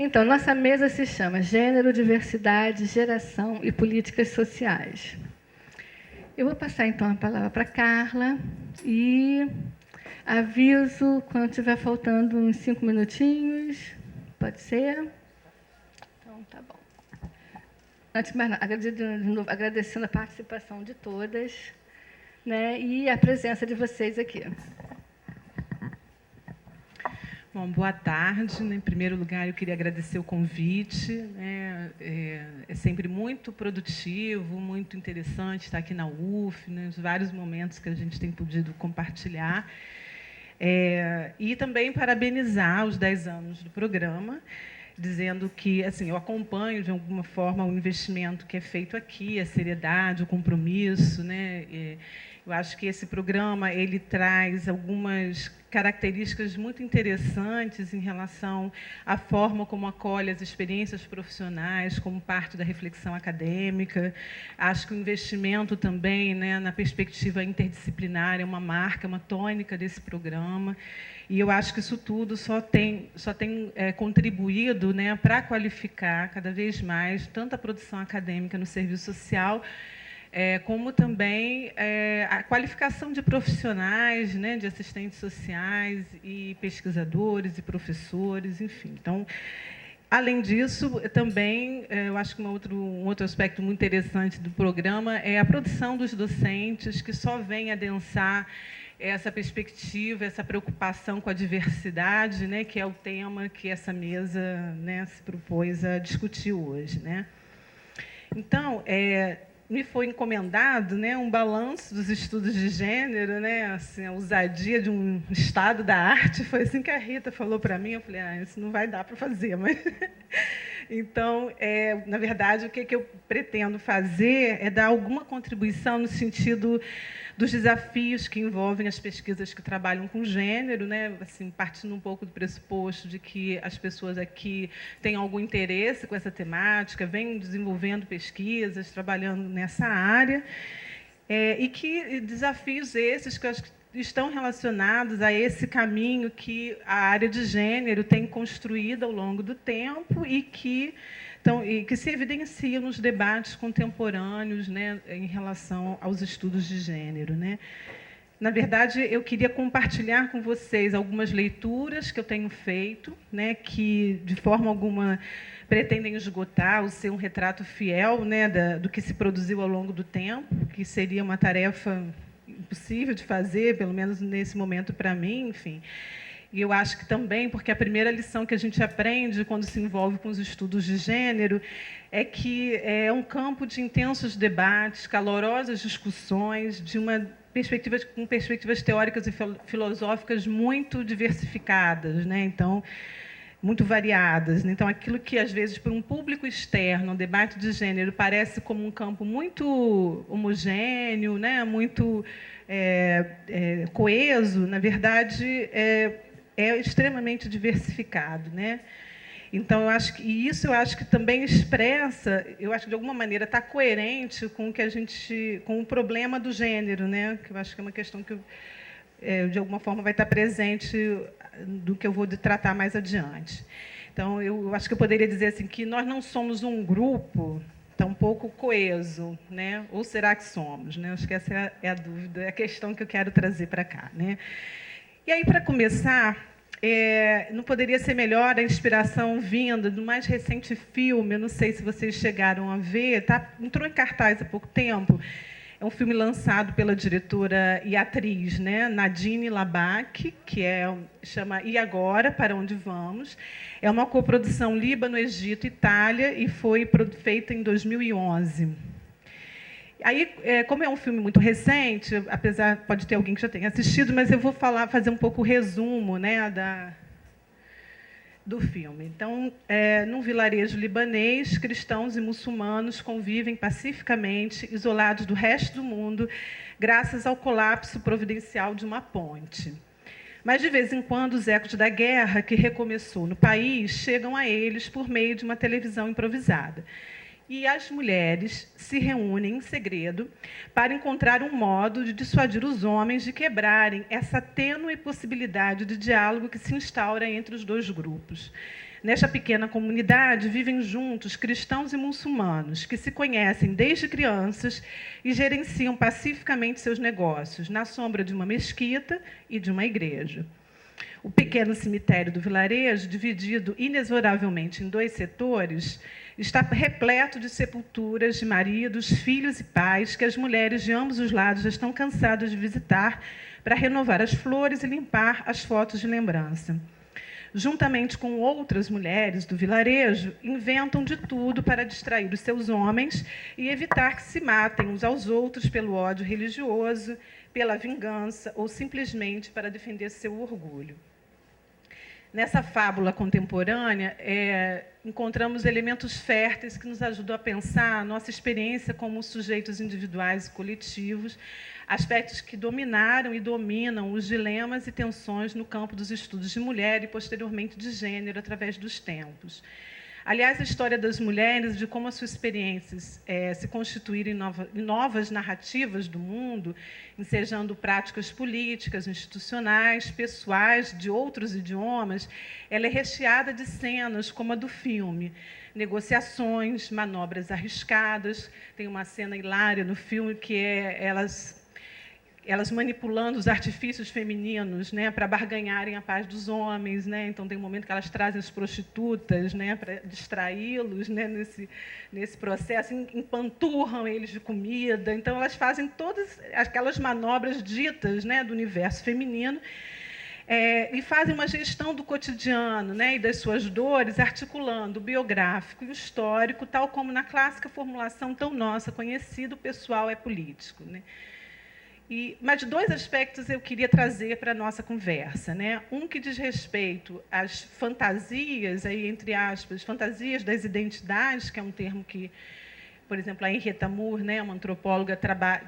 Então, nossa mesa se chama Gênero, Diversidade, Geração e Políticas Sociais. Eu vou passar, então, a palavra para a Carla e aviso quando estiver faltando uns 5 minutinhos. Pode ser? Então, tá bom. Antes de mais nada, agradecendo a participação de todas, né, e a presença de vocês aqui. Bom, boa tarde. Em primeiro lugar, eu queria agradecer o convite. Né? É sempre muito produtivo, muito interessante estar aqui na UF, né? Nos vários momentos que a gente tem podido compartilhar. E também parabenizar os 10 anos do programa, dizendo que assim, eu acompanho, de alguma forma, o investimento que é feito aqui, a seriedade, o compromisso. Né? Eu acho que esse programa ele traz algumas características muito interessantes em relação à forma como acolhe as experiências profissionais como parte da reflexão acadêmica. Acho que o investimento também, né, na perspectiva interdisciplinar é uma marca, uma tônica desse programa. E eu acho que isso tudo só tem contribuído, né, para qualificar cada vez mais tanto a produção acadêmica no serviço social, como também a qualificação de profissionais, né, de assistentes sociais e pesquisadores e professores, enfim. Então, além disso, também, eu acho que um outro aspecto muito interessante do programa é a produção dos docentes, que só vem adensar essa perspectiva, essa preocupação com a diversidade, né, que é o tema que essa mesa, né, se propôs a discutir hoje. Né? Então, me foi encomendado, né, um balanço dos estudos de gênero, né, assim, a ousadia de um estado da arte. Foi assim que a Rita falou para mim. Eu falei, isso não vai dar para fazer. Mas então, na verdade, o que eu pretendo fazer é dar alguma contribuição no sentido dos desafios que envolvem as pesquisas que trabalham com gênero, né? Assim, partindo um pouco do pressuposto de que as pessoas aqui têm algum interesse com essa temática, vêm desenvolvendo pesquisas, trabalhando nessa área, e que desafios esses que estão relacionados a esse caminho que a área de gênero tem construído ao longo do tempo e que se evidencia nos debates contemporâneos, né, em relação aos estudos de gênero. Né? Na verdade, eu queria compartilhar com vocês algumas leituras que eu tenho feito, né, que, de forma alguma, pretendem esgotar ou ser um retrato fiel, né, do que se produziu ao longo do tempo, que seria uma tarefa impossível de fazer, pelo menos nesse momento para mim, enfim. E eu acho que também, porque a primeira lição que a gente aprende quando se envolve com os estudos de gênero é que é um campo de intensos debates, calorosas discussões, com perspectivas teóricas e filosóficas muito diversificadas, né? Então, muito variadas. Então, aquilo que, às vezes, para um público externo, o debate de gênero parece como um campo muito homogêneo, né? Muito coeso, na verdade, é extremamente diversificado, né? Então, eu acho que também expressa, eu acho que de alguma maneira está coerente com com o problema do gênero, né? Que eu acho que é uma questão que de alguma forma vai estar presente do que eu vou tratar mais adiante. Então, eu acho que eu poderia dizer assim que nós não somos um grupo tampouco coeso, né? Ou será que somos? Né? Acho que essa é a dúvida, é a questão que eu quero trazer para cá. Né? E aí, para começar, não poderia ser melhor a inspiração vinda do mais recente filme, eu não sei se vocês chegaram a ver, entrou em cartaz há pouco tempo. É um filme lançado pela diretora e atriz, né, Nadine Labaki, que chama E Agora, Para Onde Vamos? É uma coprodução Líbano, Egito, Itália e foi feita em 2011. Aí, como é um filme muito recente, apesar pode ter alguém que já tenha assistido, mas eu vou fazer um pouco o resumo, né, do filme. Então, num vilarejo libanês, cristãos e muçulmanos convivem pacificamente, isolados do resto do mundo, graças ao colapso providencial de uma ponte. Mas, de vez em quando, os ecos da guerra que recomeçou no país chegam a eles por meio de uma televisão improvisada. E as mulheres se reúnem em segredo para encontrar um modo de dissuadir os homens de quebrarem essa tênue possibilidade de diálogo que se instaura entre os dois grupos. Nesta pequena comunidade vivem juntos cristãos e muçulmanos que se conhecem desde crianças e gerenciam pacificamente seus negócios na sombra de uma mesquita e de uma igreja. O pequeno cemitério do vilarejo, dividido inexoravelmente em 2 setores, está repleto de sepulturas de maridos, filhos e pais que as mulheres de ambos os lados já estão cansadas de visitar para renovar as flores e limpar as fotos de lembrança. Juntamente com outras mulheres do vilarejo, inventam de tudo para distrair os seus homens e evitar que se matem uns aos outros pelo ódio religioso, pela vingança ou simplesmente para defender seu orgulho. Nessa fábula contemporânea, encontramos elementos férteis que nos ajudam a pensar a nossa experiência como sujeitos individuais e coletivos, aspectos que dominaram e dominam os dilemas e tensões no campo dos estudos de mulher e, posteriormente, de gênero, através dos tempos. Aliás, a história das mulheres, de como as suas experiências se constituíram em novas narrativas do mundo, ensejando práticas políticas, institucionais, pessoais, de outros idiomas, ela é recheada de cenas como a do filme. Negociações, manobras arriscadas. Tem uma cena hilária no filme que é elas manipulando os artifícios femininos, né, para barganharem a paz dos homens, né? Então tem um momento que elas trazem as prostitutas, né, para distraí-los, né, nesse processo, empanturram eles de comida. Então elas fazem todas aquelas manobras ditas, né, do universo feminino, e fazem uma gestão do cotidiano, né, e das suas dores, articulando o biográfico e o histórico, tal como na clássica formulação tão nossa conhecida, o pessoal é político, né? Mas 2 aspectos eu queria trazer para a nossa conversa, né? Um que diz respeito às fantasias, aí, entre aspas, fantasias das identidades, que é um termo que, por exemplo, a Henrietta Moore, né, uma antropóloga,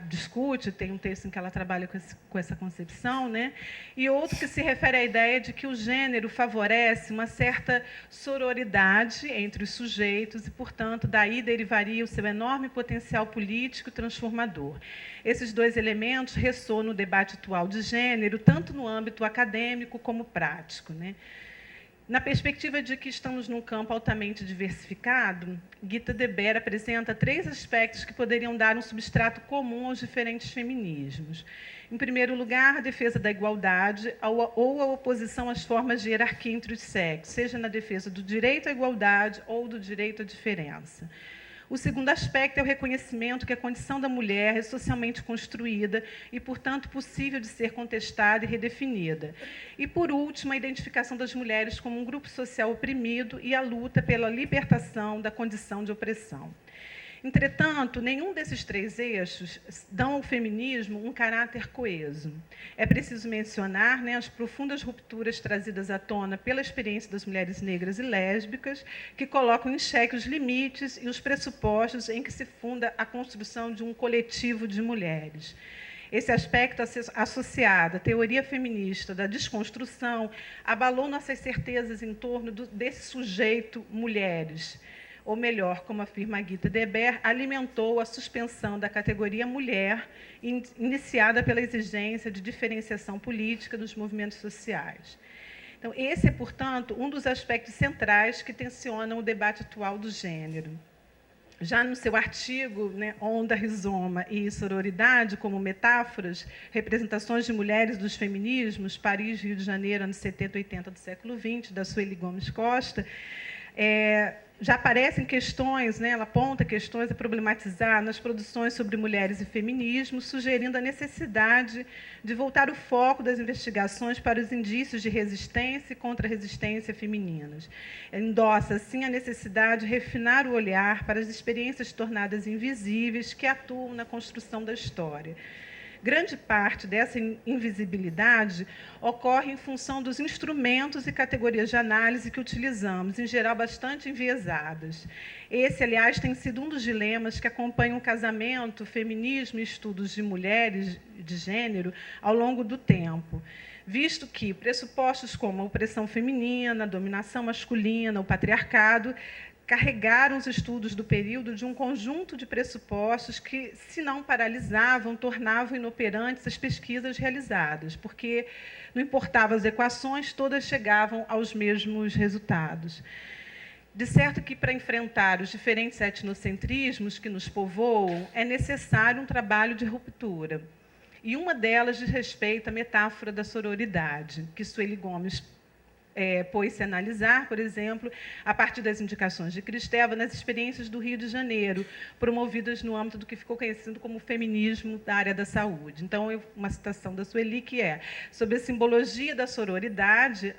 discute, tem um texto em que ela trabalha com essa concepção, né? E outro que se refere à ideia de que o gênero favorece uma certa sororidade entre os sujeitos e, portanto, daí derivaria o seu enorme potencial político e transformador. Esses 2 elementos ressoam no debate atual de gênero, tanto no âmbito acadêmico como prático, né? Na perspectiva de que estamos num campo altamente diversificado, Gita Deber apresenta 3 aspectos que poderiam dar um substrato comum aos diferentes feminismos. Em primeiro lugar, a defesa da igualdade ou a oposição às formas de hierarquia entre os sexos, seja na defesa do direito à igualdade ou do direito à diferença. O segundo aspecto é o reconhecimento que a condição da mulher é socialmente construída e, portanto, possível de ser contestada e redefinida. E, por último, a identificação das mulheres como um grupo social oprimido e a luta pela libertação da condição de opressão. Entretanto, nenhum desses 3 eixos dão ao feminismo um caráter coeso. É preciso mencionar, né, as profundas rupturas trazidas à tona pela experiência das mulheres negras e lésbicas, que colocam em xeque os limites e os pressupostos em que se funda a construção de um coletivo de mulheres. Esse aspecto associado à teoria feminista da desconstrução abalou nossas certezas em torno desse sujeito mulheres. Ou melhor, como afirma Gita Deber, alimentou a suspensão da categoria mulher, iniciada pela exigência de diferenciação política dos movimentos sociais. Então, esse é, portanto, um dos aspectos centrais que tensionam o debate atual do gênero. Já no seu artigo, né, Onda, Rizoma e Sororidade, como metáforas, representações de mulheres dos feminismos, Paris, Rio de Janeiro, anos 70 e 80 do século XX, da Sueli Gomes Costa, já aparecem questões, né, ela aponta questões a problematizar nas produções sobre mulheres e feminismo, sugerindo a necessidade de voltar o foco das investigações para os indícios de resistência e contra-resistência femininas. Endossa, assim, a necessidade de refinar o olhar para as experiências tornadas invisíveis que atuam na construção da história. Grande parte dessa invisibilidade ocorre em função dos instrumentos e categorias de análise que utilizamos, em geral bastante enviesadas. Esse, aliás, tem sido um dos dilemas que acompanham o casamento, feminismo e estudos de mulheres de gênero ao longo do tempo, visto que pressupostos como a opressão feminina, a dominação masculina, o patriarcado carregaram os estudos do período de um conjunto de pressupostos que, se não paralisavam, tornavam inoperantes as pesquisas realizadas, porque não importavam as equações, todas chegavam aos mesmos resultados. De certo que, para enfrentar os diferentes etnocentrismos que nos povoam, é necessário um trabalho de ruptura. E uma delas diz respeito à metáfora da sororidade, que Sueli Gomes pôs-se a analisar, por exemplo, a partir das indicações de Cristeva nas experiências do Rio de Janeiro, promovidas no âmbito do que ficou conhecido como feminismo da área da saúde. Então, uma citação da Sueli, que é: sobre a simbologia da sororidade,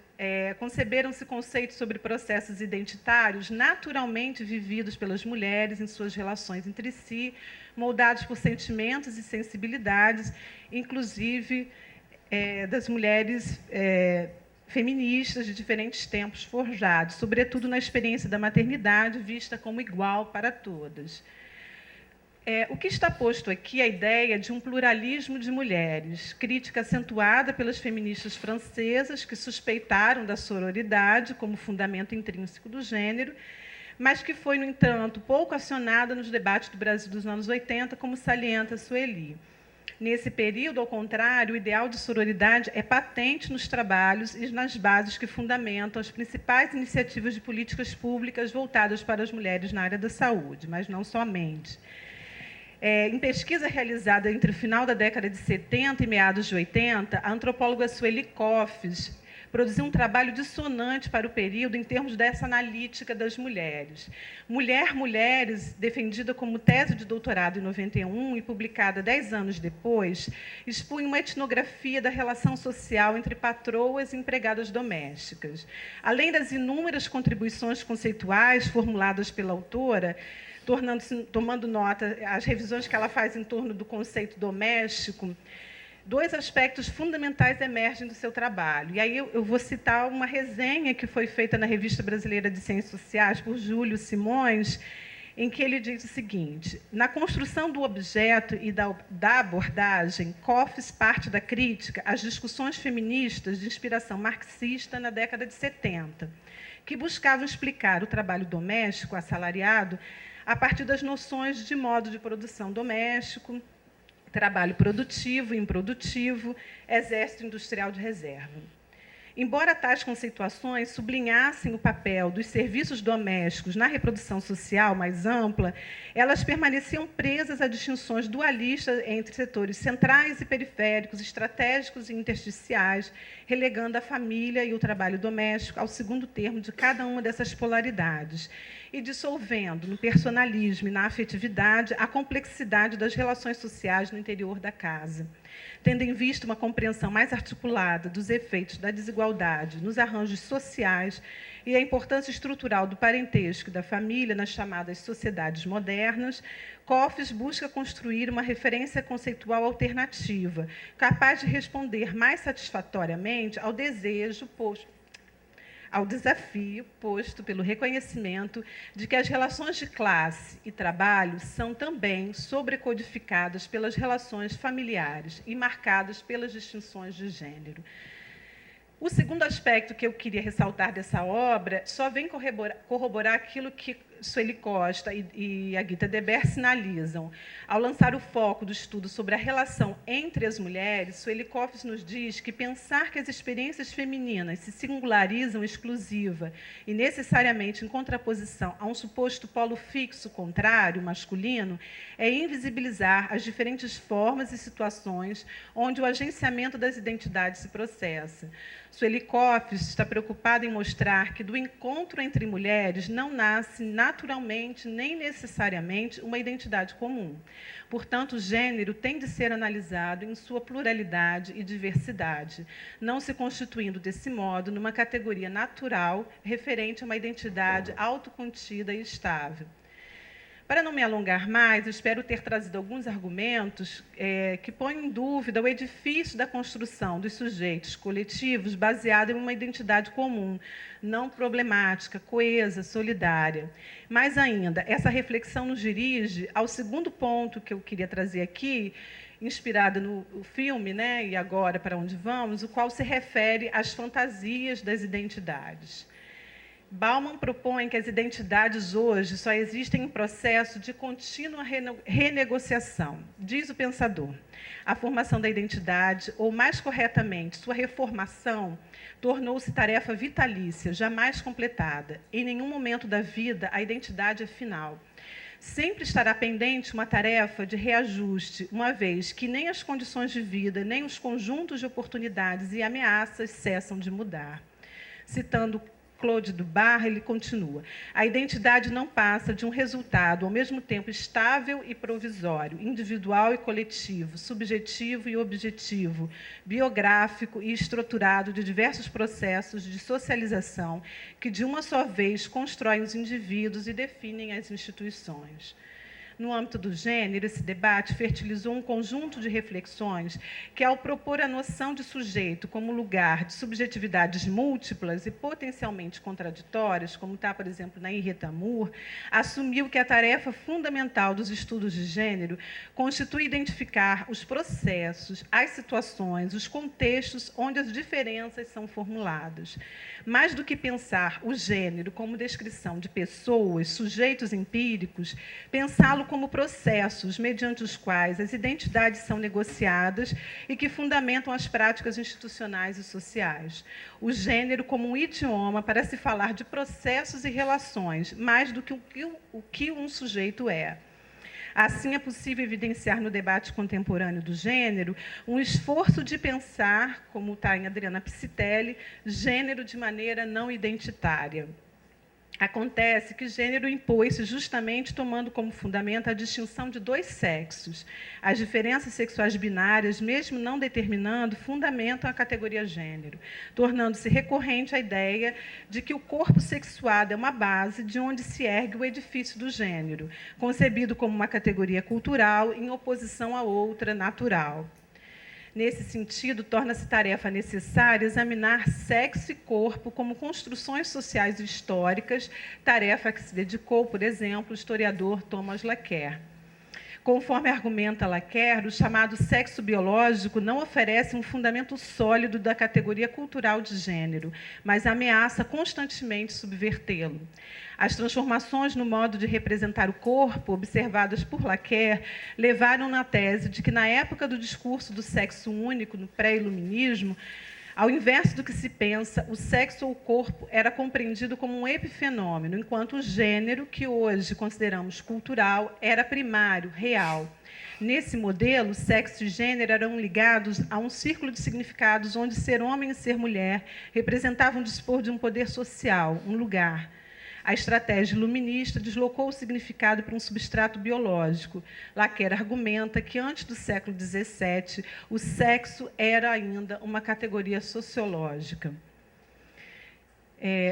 conceberam-se conceitos sobre processos identitários naturalmente vividos pelas mulheres em suas relações entre si, moldados por sentimentos e sensibilidades, inclusive das mulheres feministas de diferentes tempos forjados, sobretudo na experiência da maternidade, vista como igual para todas. O que está posto aqui é a ideia de um pluralismo de mulheres, crítica acentuada pelas feministas francesas, que suspeitaram da sororidade como fundamento intrínseco do gênero, mas que foi, no entanto, pouco acionada nos debates do Brasil dos anos 80, como salienta Sueli. Nesse período, ao contrário, o ideal de sororidade é patente nos trabalhos e nas bases que fundamentam as principais iniciativas de políticas públicas voltadas para as mulheres na área da saúde, mas não somente. Em pesquisa realizada entre o final da década de 70 e meados de 80, a antropóloga Sueli Gomes produziu um trabalho dissonante para o período em termos dessa analítica das mulheres. Mulheres, defendida como tese de doutorado em 91 e publicada 10 anos depois, expunha uma etnografia da relação social entre patroas e empregadas domésticas. Além das inúmeras contribuições conceituais formuladas pela autora, tomando nota as revisões que ela faz em torno do conceito doméstico, dois aspectos fundamentais emergem do seu trabalho. E aí eu vou citar uma resenha que foi feita na Revista Brasileira de Ciências Sociais por Júlio Simões, em que ele diz o seguinte: na construção do objeto e da abordagem, Koffs parte da crítica às discussões feministas de inspiração marxista na década de 70, que buscavam explicar o trabalho doméstico assalariado a partir das noções de modo de produção doméstico, trabalho produtivo e improdutivo, exército industrial de reserva. Embora tais conceituações sublinhassem o papel dos serviços domésticos na reprodução social mais ampla, elas permaneciam presas a distinções dualistas entre setores centrais e periféricos, estratégicos e intersticiais, relegando a família e o trabalho doméstico ao segundo termo de cada uma dessas polaridades e dissolvendo no personalismo e na afetividade a complexidade das relações sociais no interior da casa, tendo em vista uma compreensão mais articulada dos efeitos da desigualdade nos arranjos sociais e a importância estrutural do parentesco e da família nas chamadas sociedades modernas, Koffs busca construir uma referência conceitual alternativa, capaz de responder mais satisfatoriamente ao desafio posto pelo reconhecimento de que as relações de classe e trabalho são também sobrecodificadas pelas relações familiares e marcadas pelas distinções de gênero. O segundo aspecto que eu queria ressaltar dessa obra só vem corroborar aquilo que Sueli Costa e a Gita Deber sinalizam. Ao lançar o foco do estudo sobre a relação entre as mulheres, Sueli Koffs nos diz que pensar que as experiências femininas se singularizam exclusiva e necessariamente em contraposição a um suposto polo fixo contrário, masculino, é invisibilizar as diferentes formas e situações onde o agenciamento das identidades se processa. Sueli Koffs está preocupada em mostrar que do encontro entre mulheres não nasce naturalmente nem necessariamente uma identidade comum. Portanto, o gênero tem de ser analisado em sua pluralidade e diversidade, não se constituindo desse modo numa categoria natural referente a uma identidade autocontida e estável. Para não me alongar mais, eu espero ter trazido alguns argumentos que põem em dúvida o edifício da construção dos sujeitos coletivos baseado em uma identidade comum, não problemática, coesa, solidária. Mais ainda, essa reflexão nos dirige ao segundo ponto que eu queria trazer aqui, inspirada no filme, né, E Agora, para Onde Vamos?, o qual se refere às fantasias das identidades. Bauman propõe que as identidades hoje só existem em processo de contínua renegociação. Diz o pensador, a formação da identidade, ou mais corretamente, sua reformação, tornou-se tarefa vitalícia, jamais completada. Em nenhum momento da vida a identidade é final. Sempre estará pendente uma tarefa de reajuste, uma vez que nem as condições de vida, nem os conjuntos de oportunidades e ameaças cessam de mudar. Citando Claude Dubar, ele continua: a identidade não passa de um resultado ao mesmo tempo estável e provisório, individual e coletivo, subjetivo e objetivo, biográfico e estruturado de diversos processos de socialização que, de uma só vez, constroem os indivíduos e definem as instituições. No âmbito do gênero, esse debate fertilizou um conjunto de reflexões que, ao propor a noção de sujeito como lugar de subjetividades múltiplas e potencialmente contraditórias, como está, por exemplo, na Henrietta Moore, assumiu que a tarefa fundamental dos estudos de gênero constitui identificar os processos, as situações, os contextos onde as diferenças são formuladas. Mais do que pensar o gênero como descrição de pessoas, sujeitos empíricos, pensá-lo como processos mediante os quais as identidades são negociadas e que fundamentam as práticas institucionais e sociais. O gênero como um idioma para se falar de processos e relações, mais do que o que um sujeito é. Assim, é possível evidenciar no debate contemporâneo do gênero um esforço de pensar, como está em Adriana Piscitelli, gênero de maneira não identitária. Acontece que gênero impôs-se justamente tomando como fundamento a distinção de dois sexos. As diferenças sexuais binárias, mesmo não determinando, fundamentam a categoria gênero, tornando-se recorrente a ideia de que o corpo sexuado é uma base de onde se ergue o edifício do gênero, concebido como uma categoria cultural em oposição a outra natural. Nesse sentido, torna-se tarefa necessária examinar sexo e corpo como construções sociais e históricas, tarefa a que se dedicou, por exemplo, o historiador Thomas Laqueur. Conforme argumenta Laqueur, o chamado sexo biológico não oferece um fundamento sólido da categoria cultural de gênero, mas ameaça constantemente subvertê-lo. As transformações no modo de representar o corpo, observadas por Laqueur, levaram na tese de que, na época do discurso do sexo único, no pré-iluminismo, ao inverso do que se pensa, o sexo ou o corpo era compreendido como um epifenômeno, enquanto o gênero, que hoje consideramos cultural, era primário, real. Nesse modelo, sexo e gênero eram ligados a um círculo de significados onde ser homem e ser mulher representavam dispor de um poder social, um lugar. A estratégia iluminista deslocou o significado para um substrato biológico. Laqueur argumenta que, antes do século XVII, o sexo era ainda uma categoria sociológica.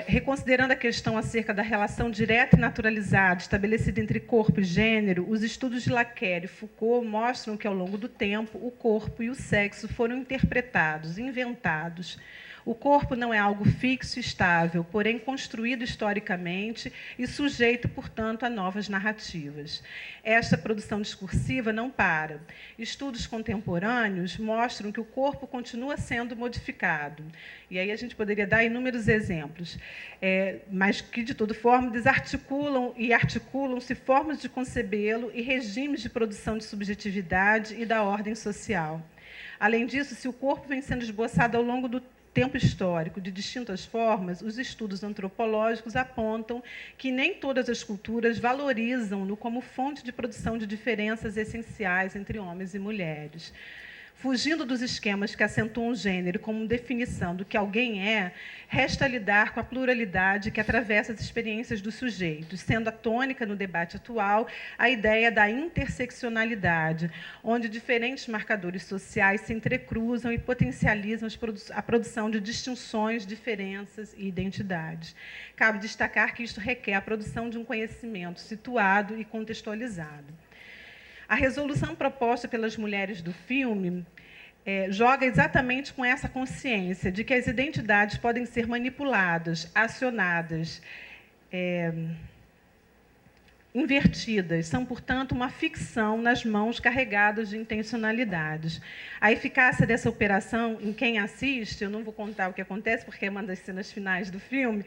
Reconsiderando a questão acerca da relação direta e naturalizada estabelecida entre corpo e gênero, os estudos de Laqueur e Foucault mostram que, ao longo do tempo, o corpo e o sexo foram interpretados, inventados. O corpo não é algo fixo e estável, porém construído historicamente e sujeito, portanto, a novas narrativas. Esta produção discursiva não para. Estudos contemporâneos mostram que o corpo continua sendo modificado. E aí a gente poderia dar inúmeros exemplos, mas que, de toda forma, desarticulam e articulam-se formas de concebê-lo e regimes de produção de subjetividade e da ordem social. Além disso, se o corpo vem sendo esboçado ao longo do tempo histórico de distintas formas, os estudos antropológicos apontam que nem todas as culturas valorizam-no como fonte de produção de diferenças essenciais entre homens e mulheres. Fugindo dos esquemas que acentuam o gênero como definição do que alguém é, resta lidar com a pluralidade que atravessa as experiências dos sujeitos, sendo a tônica no debate atual a ideia da interseccionalidade, onde diferentes marcadores sociais se entrecruzam e potencializam a produção de distinções, diferenças e identidades. Cabe destacar que isto requer a produção de um conhecimento situado e contextualizado. A resolução proposta pelas mulheres do filme joga exatamente com essa consciência de que as identidades podem ser manipuladas, acionadas, invertidas, são, portanto, uma ficção nas mãos carregadas de intencionalidades. A eficácia dessa operação, em quem assiste, eu não vou contar o que acontece, porque é uma das cenas finais do filme,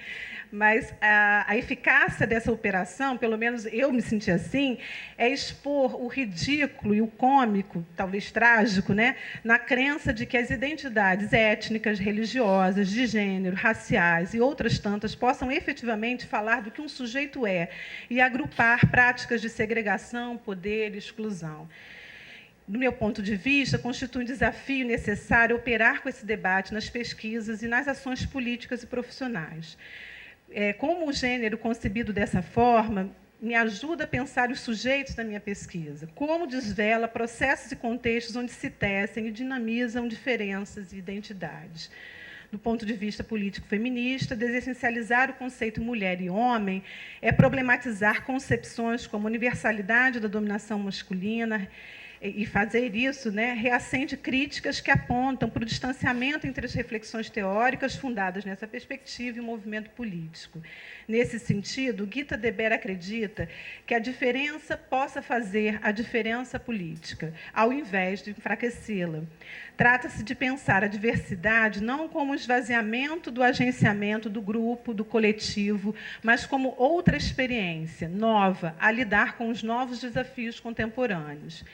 mas a eficácia dessa operação, pelo menos eu me senti assim, é expor o ridículo e o cômico, talvez trágico, né, na crença de que as identidades étnicas, religiosas, de gênero, raciais e outras tantas possam efetivamente falar do que um sujeito é e agrupar práticas de segregação, poder e exclusão. Do meu ponto de vista, constitui um desafio necessário operar com esse debate nas pesquisas e nas ações políticas e profissionais. Como o gênero concebido dessa forma me ajuda a pensar os sujeitos da minha pesquisa, como desvela processos e contextos onde se tecem e dinamizam diferenças e identidades. Do ponto de vista político feminista, desessencializar o conceito mulher e homem é problematizar concepções como universalidade da dominação masculina, e fazer isso, né, reacende críticas que apontam para o distanciamento entre as reflexões teóricas fundadas nessa perspectiva e o movimento político. Nesse sentido, Gita Deber acredita que a diferença possa fazer a diferença política, ao invés de enfraquecê-la. Trata-se de pensar a diversidade não como esvaziamento do agenciamento do grupo, do coletivo, mas como outra experiência, nova, a lidar com os novos desafios contemporâneos.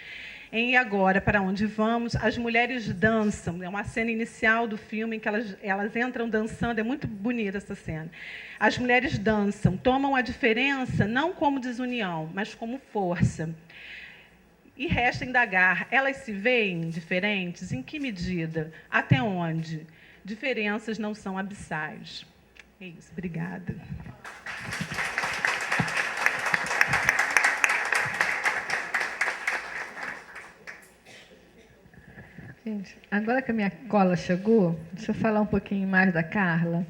Em E Agora, Para Onde Vamos, as mulheres dançam. É uma cena inicial do filme em que elas entram dançando. É muito bonita essa cena. As mulheres dançam, tomam a diferença não como desunião, mas como força. E resta indagar, elas se veem diferentes? Em que medida? Até onde? Diferenças não são abissais. É isso, obrigada. Gente, agora que a minha cola chegou, deixa eu falar um pouquinho mais da Carla.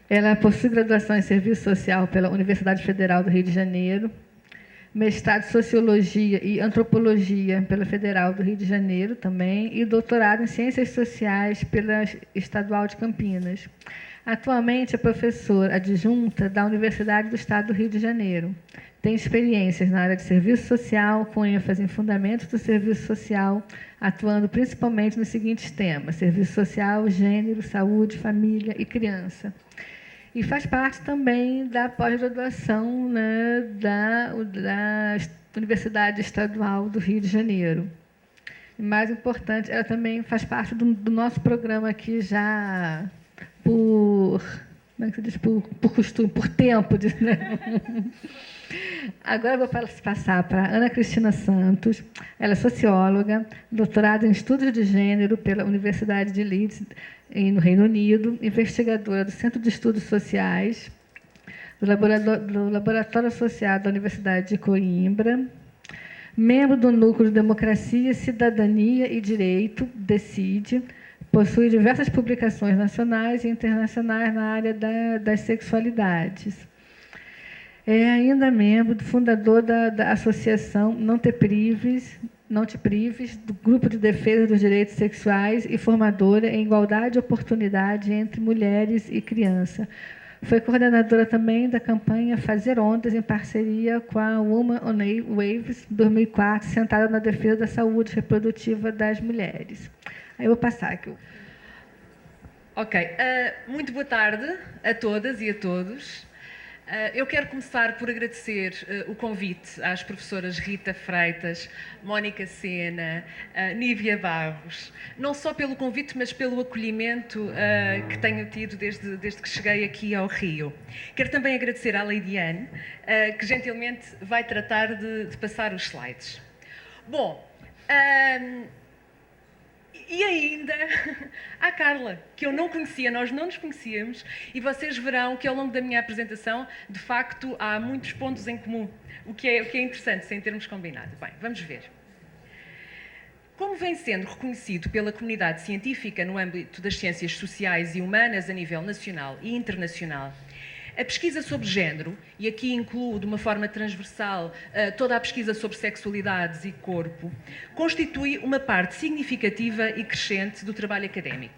Ela possui graduação em Serviço Social pela Universidade Federal do Rio de Janeiro, mestrado em Sociologia e Antropologia pela Federal do Rio de Janeiro também, e doutorado em Ciências Sociais pela Estadual de Campinas. Atualmente é professora adjunta da Universidade do Estado do Rio de Janeiro. Tem experiências na área de serviço social, com ênfase em fundamentos do serviço social, atuando principalmente nos seguintes temas: serviço social, gênero, saúde, família e criança. E faz parte também da pós-graduação, né, da Universidade Estadual do Rio de Janeiro. E mais importante, ela também faz parte do nosso programa aqui já como é que se diz? Por costume, por tempo. Né? Agora eu vou passar para Ana Cristina Santos. Ela é socióloga, doutorada em Estudos de Gênero pela Universidade de Leeds, no Reino Unido, investigadora do Centro de Estudos Sociais, do Laboratório Associado da Universidade de Coimbra, membro do Núcleo de Democracia, Cidadania e Direito, DECID, possui diversas publicações nacionais e internacionais na área das sexualidades. É ainda membro, fundador da Associação Não Te Prives, do Grupo de Defesa dos Direitos Sexuais e formadora em igualdade de oportunidade entre mulheres e crianças. Foi coordenadora também da campanha Fazer Ondas, em parceria com a Women on Waves, 2004, sentada na defesa da saúde reprodutiva das mulheres. Aí eu vou passar aqui. Ok. Muito boa tarde a todas e a todos. Eu quero começar por agradecer o convite às professoras Rita Freitas, Mónica Sena, Nívia Barros, não só pelo convite, mas pelo acolhimento que tenho tido desde que cheguei aqui ao Rio. Quero também agradecer à Leidiane, que gentilmente vai tratar de passar os slides. Bom, e ainda à Carla, que eu não conhecia, nós não nos conhecíamos, e vocês verão que ao longo da minha apresentação, de facto, há muitos pontos em comum, o que é interessante, sem termos combinado. Bem, vamos ver. Como vem sendo reconhecido pela comunidade científica no âmbito das ciências sociais e humanas a nível nacional e internacional, a pesquisa sobre género, e aqui incluo de uma forma transversal toda a pesquisa sobre sexualidades e corpo, constitui uma parte significativa e crescente do trabalho académico.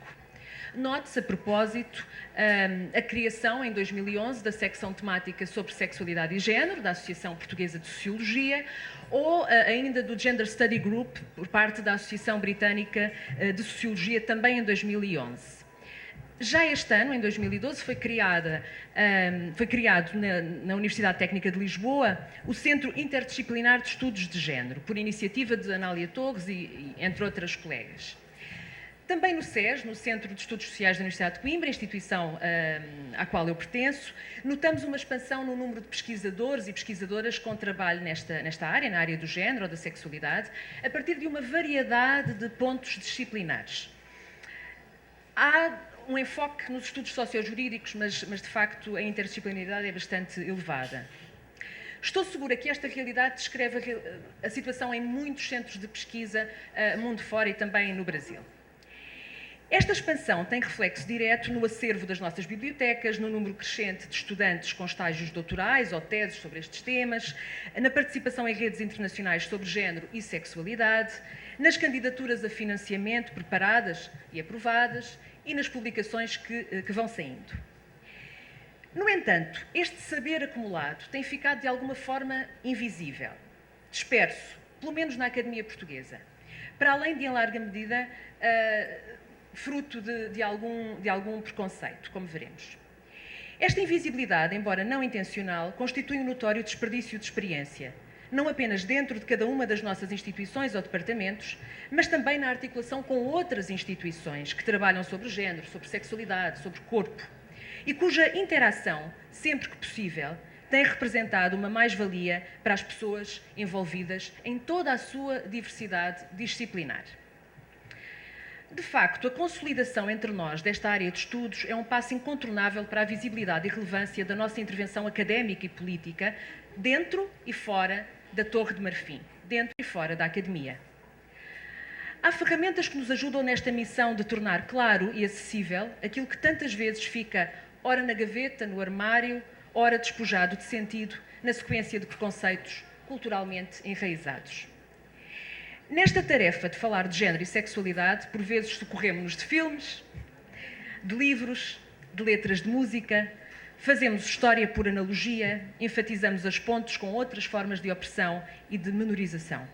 note-se, a propósito, a criação, em 2011, da secção temática sobre sexualidade e género, da Associação Portuguesa de Sociologia, ou ainda do Gender Study Group, por parte da Associação Britânica de Sociologia, também em 2011. Já este ano, em 2012, foi criado na Universidade Técnica de Lisboa o Centro Interdisciplinar de Estudos de Género, por iniciativa de Anália Torres e entre outras colegas. Também no SES, no Centro de Estudos Sociais da Universidade de Coimbra, instituição à qual eu pertenço, notamos uma expansão no número de pesquisadores e pesquisadoras com trabalho nesta área, na área do género ou da sexualidade, a partir de uma variedade de pontos disciplinares. Há um enfoque nos estudos sociojurídicos, mas de facto a interdisciplinaridade é bastante elevada. Estou segura que esta realidade descreve a situação em muitos centros de pesquisa, mundo fora e também no Brasil. Esta expansão tem reflexo direto no acervo das nossas bibliotecas, no número crescente de estudantes com estágios doutorais ou teses sobre estes temas, na participação em redes internacionais sobre género e sexualidade, nas candidaturas a financiamento preparadas e aprovadas e nas publicações que vão saindo. No entanto, este saber acumulado tem ficado de alguma forma invisível, disperso, pelo menos na academia portuguesa, para além de, em larga medida, fruto de algum preconceito, como veremos. Esta invisibilidade, embora não intencional, constitui um notório desperdício de experiência, não apenas dentro de cada uma das nossas instituições ou departamentos, mas também na articulação com outras instituições que trabalham sobre género, sobre sexualidade, sobre corpo, e cuja interação, sempre que possível, tem representado uma mais-valia para as pessoas envolvidas em toda a sua diversidade disciplinar. De facto, a consolidação entre nós desta área de estudos é um passo incontornável para a visibilidade e relevância da nossa intervenção académica e política dentro e fora da Torre de Marfim, dentro e fora da academia. Há ferramentas que nos ajudam nesta missão de tornar claro e acessível aquilo que tantas vezes fica ora na gaveta, no armário, ora despojado de sentido na sequência de preconceitos culturalmente enraizados. Nesta tarefa de falar de género e sexualidade, por vezes socorremos-nos de filmes, de livros, de letras de música, fazemos história por analogia, enfatizamos as pontes com outras formas de opressão e de menorização.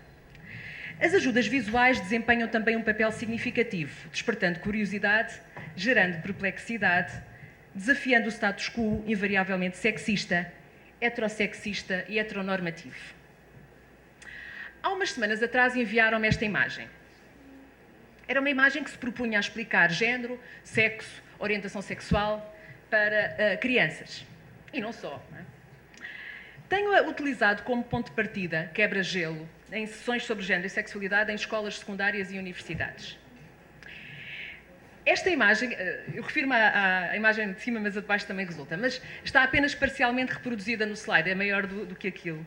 As ajudas visuais desempenham também um papel significativo, despertando curiosidade, gerando perplexidade, desafiando o status quo invariavelmente sexista, heterossexista e heteronormativo. Há umas semanas atrás enviaram-me esta imagem. Era uma imagem que se propunha a explicar género, sexo, orientação sexual para crianças. E não só. Não é? Tenho-a utilizado como ponto de partida, quebra-gelo, em sessões sobre género e sexualidade em escolas secundárias e universidades. Esta imagem, eu refiro-me à imagem de cima, mas a de baixo também resulta, mas está apenas parcialmente reproduzida no slide, é maior do que aquilo.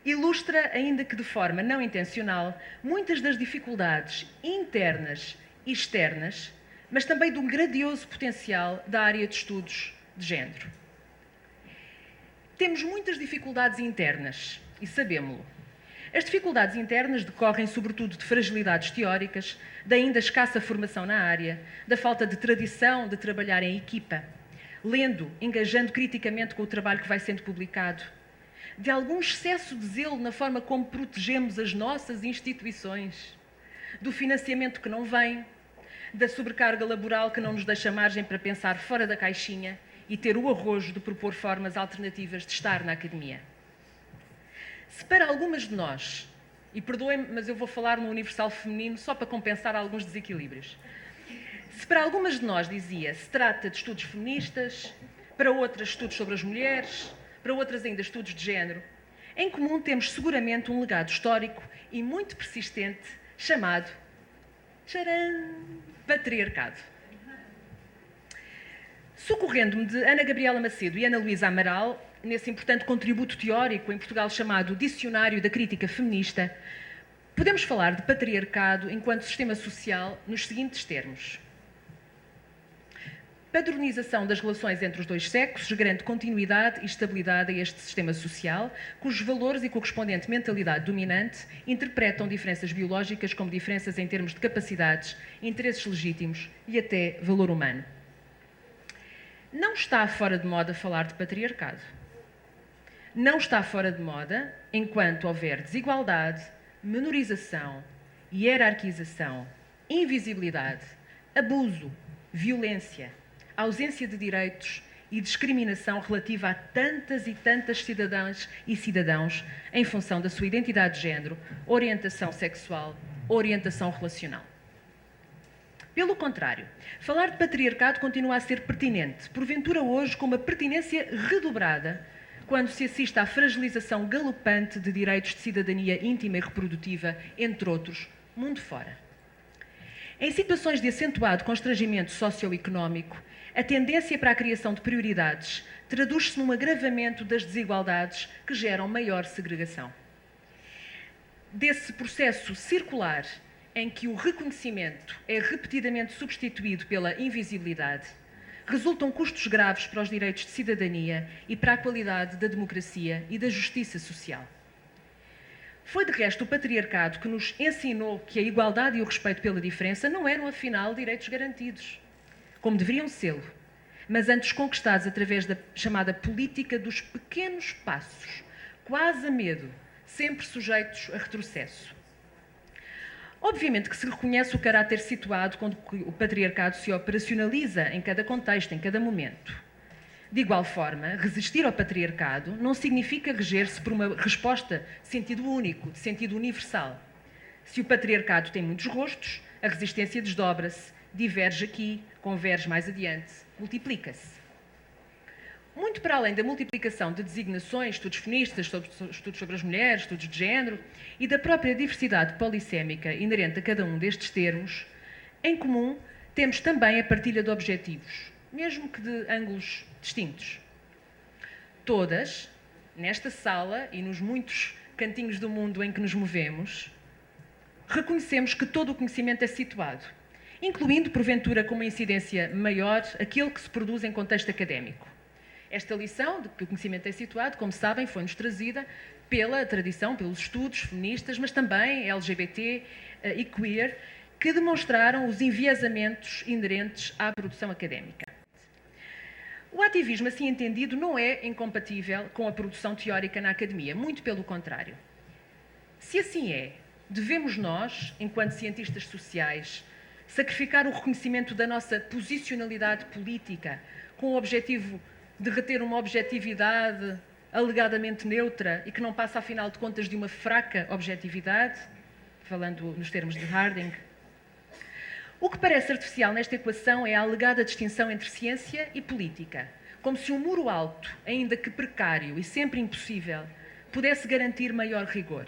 Ilustra, ainda que de forma não intencional, muitas das dificuldades internas e externas, mas também de um grandioso potencial da área de estudos de género. Temos muitas dificuldades internas, e sabemo-lo. As dificuldades internas decorrem sobretudo de fragilidades teóricas, da ainda escassa formação na área, da falta de tradição de trabalhar em equipa, lendo, engajando criticamente com o trabalho que vai sendo publicado, de algum excesso de zelo na forma como protegemos as nossas instituições, do financiamento que não vem, da sobrecarga laboral que não nos deixa margem para pensar fora da caixinha e ter o arrojo de propor formas alternativas de estar na academia. Se para algumas de nós, e perdoem-me, mas eu vou falar no universal feminino só para compensar alguns desequilíbrios, se para algumas de nós, dizia, se trata de estudos feministas, para outras estudos sobre as mulheres, para outras ainda estudos de género, em comum temos seguramente um legado histórico e muito persistente chamado, tcharam, patriarcado. Socorrendo-me de Ana Gabriela Macedo e Ana Luísa Amaral, nesse importante contributo teórico em Portugal chamado Dicionário da Crítica Feminista, podemos falar de patriarcado enquanto sistema social nos seguintes termos. padronização das relações entre os dois sexos, garante continuidade e estabilidade a este sistema social, cujos valores e correspondente mentalidade dominante interpretam diferenças biológicas como diferenças em termos de capacidades, interesses legítimos e até valor humano. Não está fora de moda falar de patriarcado. Não está fora de moda enquanto houver desigualdade, menorização, hierarquização, invisibilidade, abuso, violência, ausência de direitos e discriminação relativa a tantas e tantas cidadãs e cidadãos em função da sua identidade de género, orientação sexual, orientação relacional. Pelo contrário, falar de patriarcado continua a ser pertinente, porventura hoje com uma pertinência redobrada, quando se assiste à fragilização galopante de direitos de cidadania íntima e reprodutiva, entre outros, mundo fora. Em situações de acentuado constrangimento socioeconómico, a tendência para a criação de prioridades traduz-se num agravamento das desigualdades que geram maior segregação. Desse processo circular em que o reconhecimento é repetidamente substituído pela invisibilidade, resultam custos graves para os direitos de cidadania e para a qualidade da democracia e da justiça social. Foi, de resto, o patriarcado que nos ensinou que a igualdade e o respeito pela diferença não eram, afinal, direitos garantidos, como deveriam sê-lo, mas antes conquistados através da chamada política dos pequenos passos, quase a medo, sempre sujeitos a retrocesso. Obviamente que se reconhece o caráter situado quando o patriarcado se operacionaliza em cada contexto, em cada momento. De igual forma, resistir ao patriarcado não significa reger-se por uma resposta de sentido único, de sentido universal. Se o patriarcado tem muitos rostos, a resistência desdobra-se, diverge aqui, converge mais adiante, multiplica-se. Muito para além da multiplicação de designações, estudos feministas, estudos sobre as mulheres, estudos de género e da própria diversidade polissémica inerente a cada um destes termos, em comum temos também a partilha de objetivos, mesmo que de ângulos distintos. Todas, nesta sala e nos muitos cantinhos do mundo em que nos movemos, reconhecemos que todo o conhecimento é situado, incluindo, porventura, com uma incidência maior, aquele que se produz em contexto académico. Esta lição de que o conhecimento é situado, como sabem, foi-nos trazida pela tradição, pelos estudos feministas, mas também LGBT e queer, que demonstraram os enviesamentos inerentes à produção académica. O ativismo, assim entendido, não é incompatível com a produção teórica na academia, muito pelo contrário. Se assim é, devemos nós, enquanto cientistas sociais, sacrificar o reconhecimento da nossa posicionalidade política com o objetivo de reter uma objetividade alegadamente neutra e que não passa, afinal de contas, de uma fraca objetividade, falando nos termos de Harding? O que parece artificial nesta equação é a alegada distinção entre ciência e política, como se um muro alto, ainda que precário e sempre impossível, pudesse garantir maior rigor.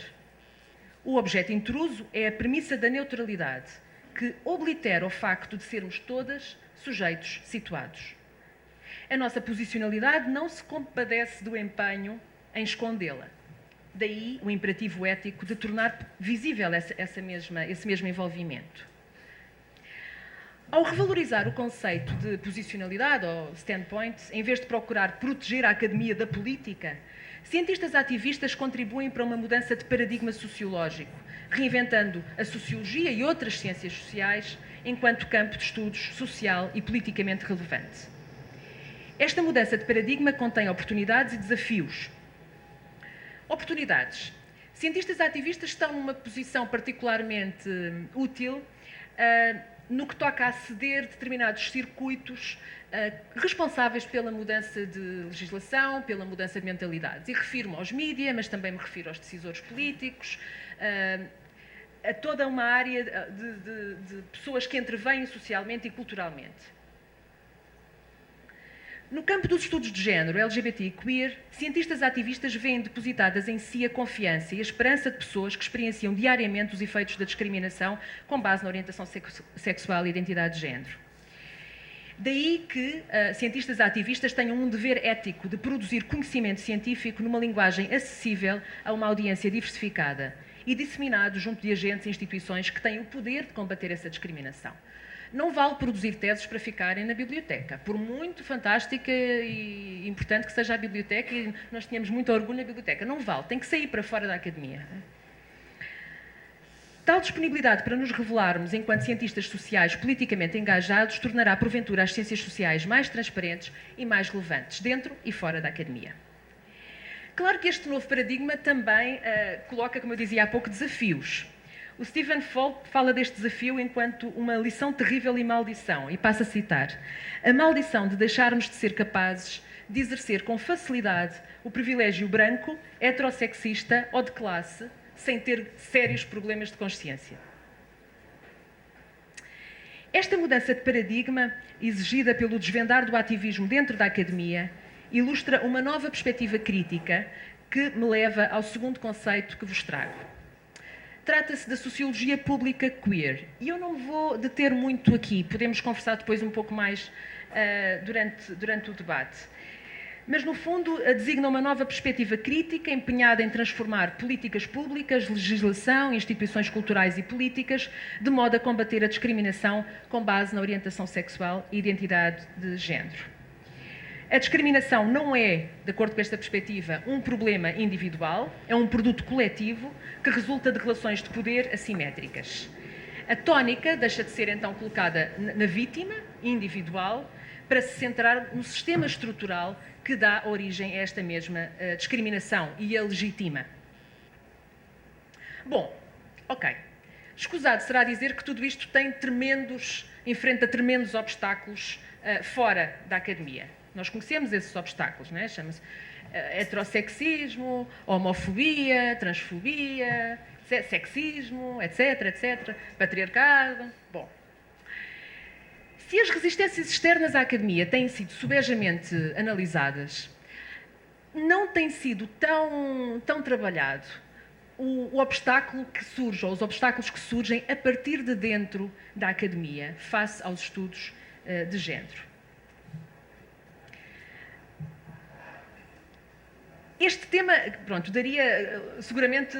O objeto intruso é a premissa da neutralidade, que oblitera o facto de sermos todas sujeitos situados. A nossa posicionalidade não se compadece do empenho em escondê-la. Daí o imperativo ético de tornar visível esse mesmo envolvimento. Ao revalorizar o conceito de posicionalidade, ou standpoint, em vez de procurar proteger a academia da política, cientistas ativistas contribuem para uma mudança de paradigma sociológico, reinventando a sociologia e outras ciências sociais enquanto campo de estudos social e politicamente relevante. Esta mudança de paradigma contém oportunidades e desafios. Oportunidades. Cientistas ativistas estão numa posição particularmente útil no que toca a aceder determinados circuitos responsáveis pela mudança de legislação, pela mudança de mentalidades. E refiro-me aos mídia, mas também me refiro aos decisores políticos, a toda uma área de pessoas que intervêm socialmente e culturalmente. No campo dos estudos de género, LGBT e queer, cientistas ativistas veem depositadas em si a confiança e a esperança de pessoas que experienciam diariamente os efeitos da discriminação com base na orientação sexual e identidade de género. Daí que cientistas ativistas tenham um dever ético de produzir conhecimento científico numa linguagem acessível a uma audiência diversificada e disseminado junto de agentes e instituições que têm o poder de combater essa discriminação. não vale produzir teses para ficarem na biblioteca. Por muito fantástica e importante que seja a biblioteca, e nós tínhamos muito orgulho na biblioteca, não vale, tem que sair para fora da academia. Tal disponibilidade para nos revelarmos enquanto cientistas sociais politicamente engajados tornará, porventura, as ciências sociais mais transparentes e mais relevantes, dentro e fora da academia. Claro que este novo paradigma também coloca, como eu dizia há pouco, desafios. O Stephen Falk fala deste desafio enquanto uma lição terrível e maldição, e passa a citar: a maldição de deixarmos de ser capazes de exercer com facilidade o privilégio branco, heterossexista ou de classe, sem ter sérios problemas de consciência. Esta mudança de paradigma, exigida pelo desvendar do ativismo dentro da academia, ilustra uma nova perspectiva crítica que me leva ao segundo conceito que vos trago. Trata-se da sociologia pública queer. E eu não me vou deter muito aqui, podemos conversar depois um pouco mais durante o debate. Mas, no fundo, designa uma nova perspectiva crítica empenhada em transformar políticas públicas, legislação, instituições culturais e políticas, de modo a combater a discriminação com base na orientação sexual e identidade de género. A discriminação não é, de acordo com esta perspectiva, um problema individual, é um produto coletivo que resulta de relações de poder assimétricas. A tónica deixa de ser, então, colocada na vítima individual para se centrar no sistema estrutural que dá origem a esta mesma discriminação e a legitima. Bom, ok. Escusado será dizer que tudo isto enfrenta tremendos obstáculos fora da academia. Nós conhecemos esses obstáculos, não é? Chama-se heterossexismo, homofobia, transfobia, sexismo, etc. Patriarcado. Bom. Se as resistências externas à academia têm sido subejamente analisadas, não tem sido tão trabalhado o obstáculo que surge, ou os obstáculos que surgem a partir de dentro da academia, face aos estudos de género. Este tema, pronto, daria seguramente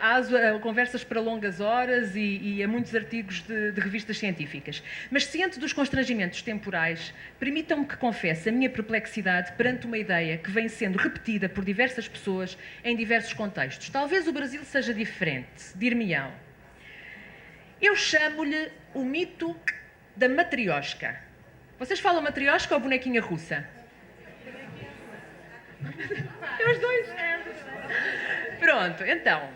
aso a conversas para longas horas e a muitos artigos de revistas científicas. Mas, ciente dos constrangimentos temporais, permitam-me que confesse a minha perplexidade perante uma ideia que vem sendo repetida por diversas pessoas em diversos contextos. Talvez o Brasil seja diferente, dir-me-ão. Eu chamo-lhe o mito da matrioshka. Vocês falam matrioshka ou bonequinha russa? É os dois. Pronto, então.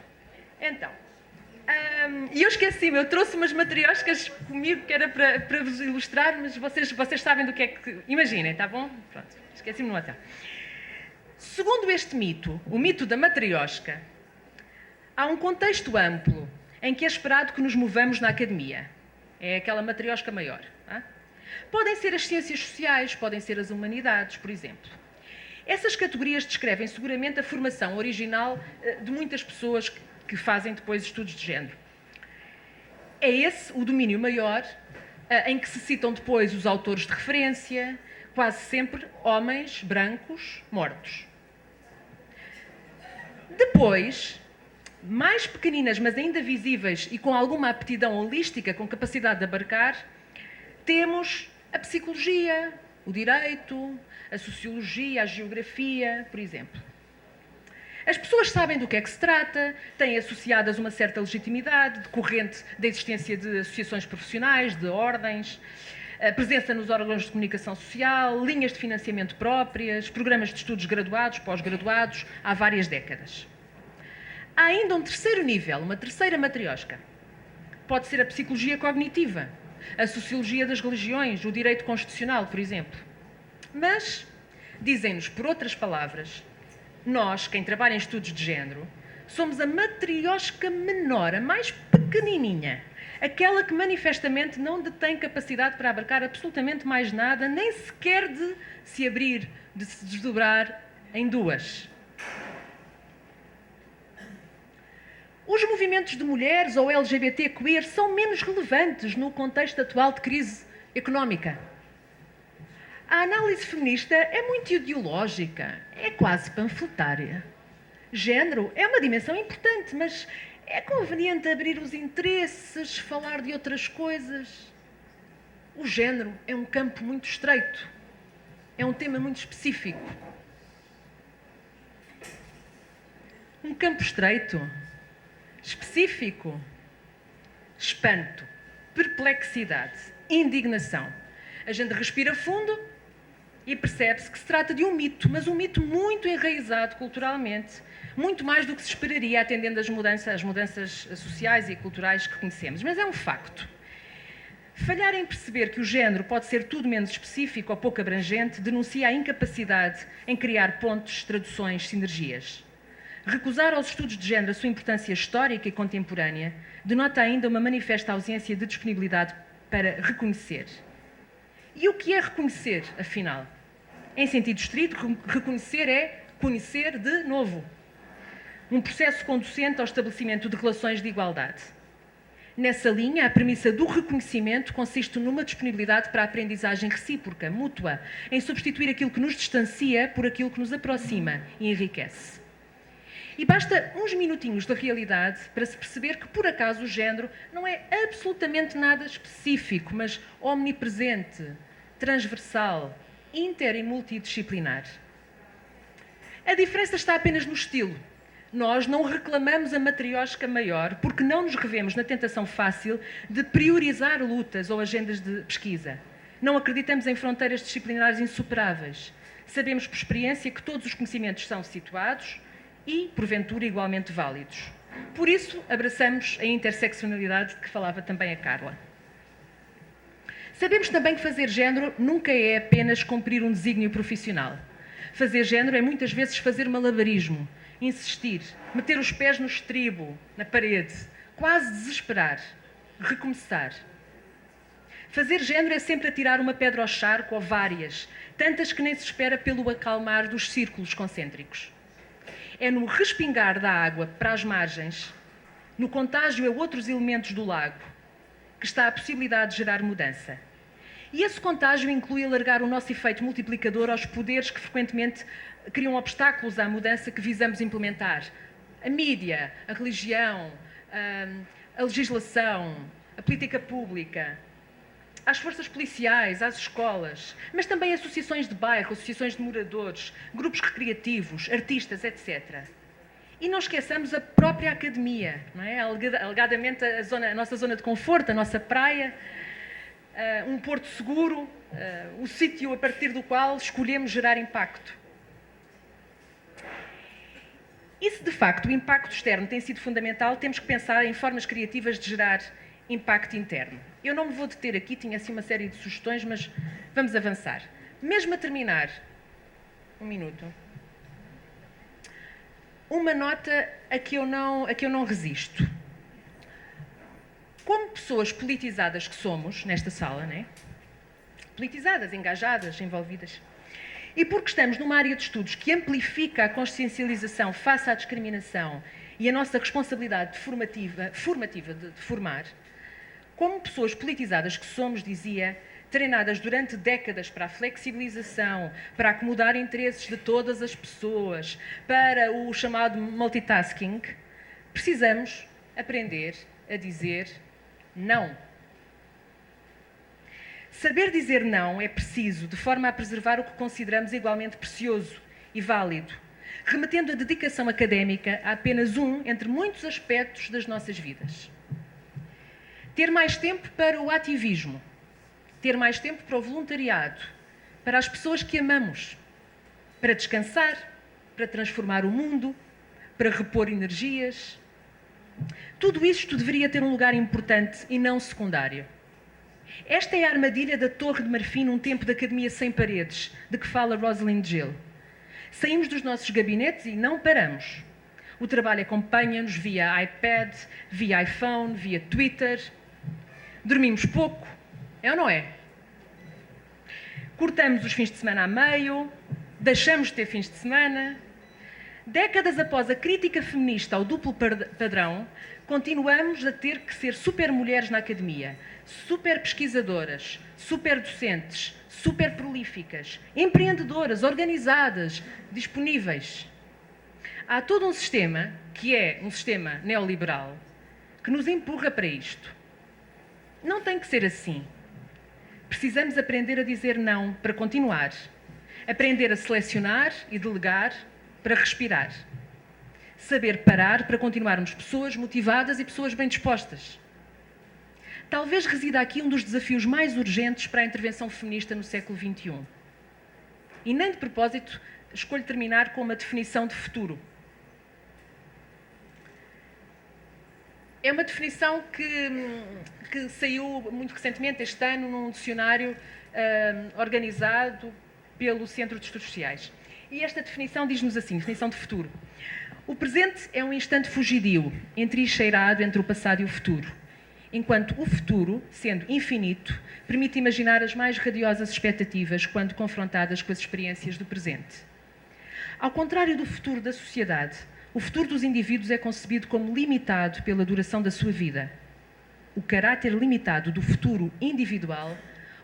E eu esqueci-me, eu trouxe umas matrioscas comigo que era para vos ilustrar, mas vocês sabem do que é que... Imaginem, tá bom? Pronto, esqueci-me no hotel. Segundo este mito, o mito da matriosca, há um contexto amplo em que é esperado que nos movamos na academia. É aquela matriosca maior. Tá? Podem ser as ciências sociais, podem ser as humanidades, por exemplo. Essas categorias descrevem seguramente a formação original de muitas pessoas que fazem depois estudos de género. É esse o domínio maior em que se citam depois os autores de referência, quase sempre homens brancos mortos. Depois, mais pequeninas, mas ainda visíveis e com alguma aptidão holística, com capacidade de abarcar, temos a psicologia, o direito, a sociologia, a geografia, por exemplo. As pessoas sabem do que é que se trata, têm associadas uma certa legitimidade decorrente da existência de associações profissionais, de ordens, a presença nos órgãos de comunicação social, linhas de financiamento próprias, programas de estudos graduados, pós-graduados, há várias décadas. Há ainda um terceiro nível, uma terceira matriosca. Pode ser a psicologia cognitiva, a sociologia das religiões, o direito constitucional, por exemplo. Mas, dizem-nos, por outras palavras, nós, quem trabalha em estudos de género, somos a matriosca menor, a mais pequenininha, aquela que manifestamente não detém capacidade para abarcar absolutamente mais nada, nem sequer de se abrir, de se desdobrar em duas. Os movimentos de mulheres ou LGBT queer são menos relevantes no contexto atual de crise económica. A análise feminista é muito ideológica, é quase panfletária. Género é uma dimensão importante, mas é conveniente abrir os interesses, falar de outras coisas. o género é um campo muito estreito, é um tema muito específico. Um campo estreito, específico, espanto, perplexidade, indignação. A gente respira fundo e percebe-se que se trata de um mito, mas um mito muito enraizado culturalmente, muito mais do que se esperaria, atendendo às mudanças sociais e culturais que conhecemos. Mas é um facto. Falhar em perceber que o género pode ser tudo menos específico ou pouco abrangente denuncia a incapacidade em criar pontos, traduções, sinergias. Recusar aos estudos de género a sua importância histórica e contemporânea denota ainda uma manifesta ausência de disponibilidade para reconhecer. E o que é reconhecer, afinal? Em sentido estrito, reconhecer é conhecer de novo. Um processo conducente ao estabelecimento de relações de igualdade. Nessa linha, a premissa do reconhecimento consiste numa disponibilidade para a aprendizagem recíproca, mútua, em substituir aquilo que nos distancia por aquilo que nos aproxima e enriquece. E basta uns minutinhos da realidade para se perceber que, por acaso, o género não é absolutamente nada específico, mas omnipresente, transversal, inter e multidisciplinar. A diferença está apenas no estilo. Nós não reclamamos a matriosca maior porque não nos revemos na tentação fácil de priorizar lutas ou agendas de pesquisa. Não acreditamos em fronteiras disciplinares insuperáveis. Sabemos por experiência que todos os conhecimentos são situados e, porventura, igualmente válidos. Por isso, abraçamos a interseccionalidade de que falava também a Carla. Sabemos também que fazer género nunca é apenas cumprir um desígnio profissional. Fazer género é muitas vezes fazer malabarismo, insistir, meter os pés no estribo, na parede, quase desesperar, recomeçar. Fazer género é sempre atirar uma pedra ao charco ou várias, tantas que nem se espera pelo acalmar dos círculos concêntricos. É no respingar da água para as margens, no contágio a outros elementos do lago, que está a possibilidade de gerar mudança. E esse contágio inclui alargar o nosso efeito multiplicador aos poderes que frequentemente criam obstáculos à mudança que visamos implementar. A mídia, a religião, a legislação, a política pública, às forças policiais, às escolas, mas também associações de bairro, associações de moradores, grupos recreativos, artistas, etc. E não esqueçamos a própria academia, não é? Alegadamente a nossa zona de conforto, a nossa praia, um porto seguro, o sítio a partir do qual escolhemos gerar impacto. E se de facto o impacto externo tem sido fundamental, temos que pensar em formas criativas de gerar impacto interno. Eu não me vou deter aqui, tinha assim uma série de sugestões, mas vamos avançar. Mesmo a terminar, um minuto, uma nota a que eu não resisto. Como pessoas politizadas que somos, nesta sala, não é? Politizadas, engajadas, envolvidas, e porque estamos numa área de estudos que amplifica a consciencialização face à discriminação e a nossa responsabilidade formativa de formar, como pessoas politizadas que somos, dizia, treinadas durante décadas para a flexibilização, para acomodar interesses de todas as pessoas, para o chamado multitasking, precisamos aprender a dizer não. Saber dizer não é preciso, de forma a preservar o que consideramos igualmente precioso e válido, remetendo a dedicação académica a apenas um entre muitos aspectos das nossas vidas. Ter mais tempo para o ativismo, ter mais tempo para o voluntariado, para as pessoas que amamos, para descansar, para transformar o mundo, para repor energias. Tudo isto deveria ter um lugar importante e não secundário. Esta é a armadilha da Torre de Marfim num tempo de academia sem paredes, de que fala Rosalind Gill. Saímos dos nossos gabinetes e não paramos. O trabalho acompanha-nos via iPad, via iPhone, via Twitter. Dormimos pouco, é ou não é? Cortamos os fins de semana a meio, deixamos de ter fins de semana. Décadas após a crítica feminista ao duplo padrão, continuamos a ter que ser super mulheres na academia, super pesquisadoras, super docentes, super prolíficas, empreendedoras, organizadas, disponíveis. Há todo um sistema, que é um sistema neoliberal, que nos empurra para isto. Não tem que ser assim. Precisamos aprender a dizer não para continuar. Aprender a selecionar e delegar para respirar. Saber parar para continuarmos pessoas motivadas e pessoas bem dispostas. Talvez resida aqui um dos desafios mais urgentes para a intervenção feminista no século XXI. E nem de propósito escolho terminar com uma definição de futuro. É uma definição que saiu muito recentemente, este ano, num dicionário organizado pelo Centro de Estudos Sociais. E esta definição diz-nos assim, definição de futuro. O presente é um instante fugidio, entrincheirado entre o passado e o futuro. Enquanto o futuro, sendo infinito, permite imaginar as mais radiosas expectativas quando confrontadas com as experiências do presente. Ao contrário do futuro da sociedade, o futuro dos indivíduos é concebido como limitado pela duração da sua vida. O caráter limitado do futuro individual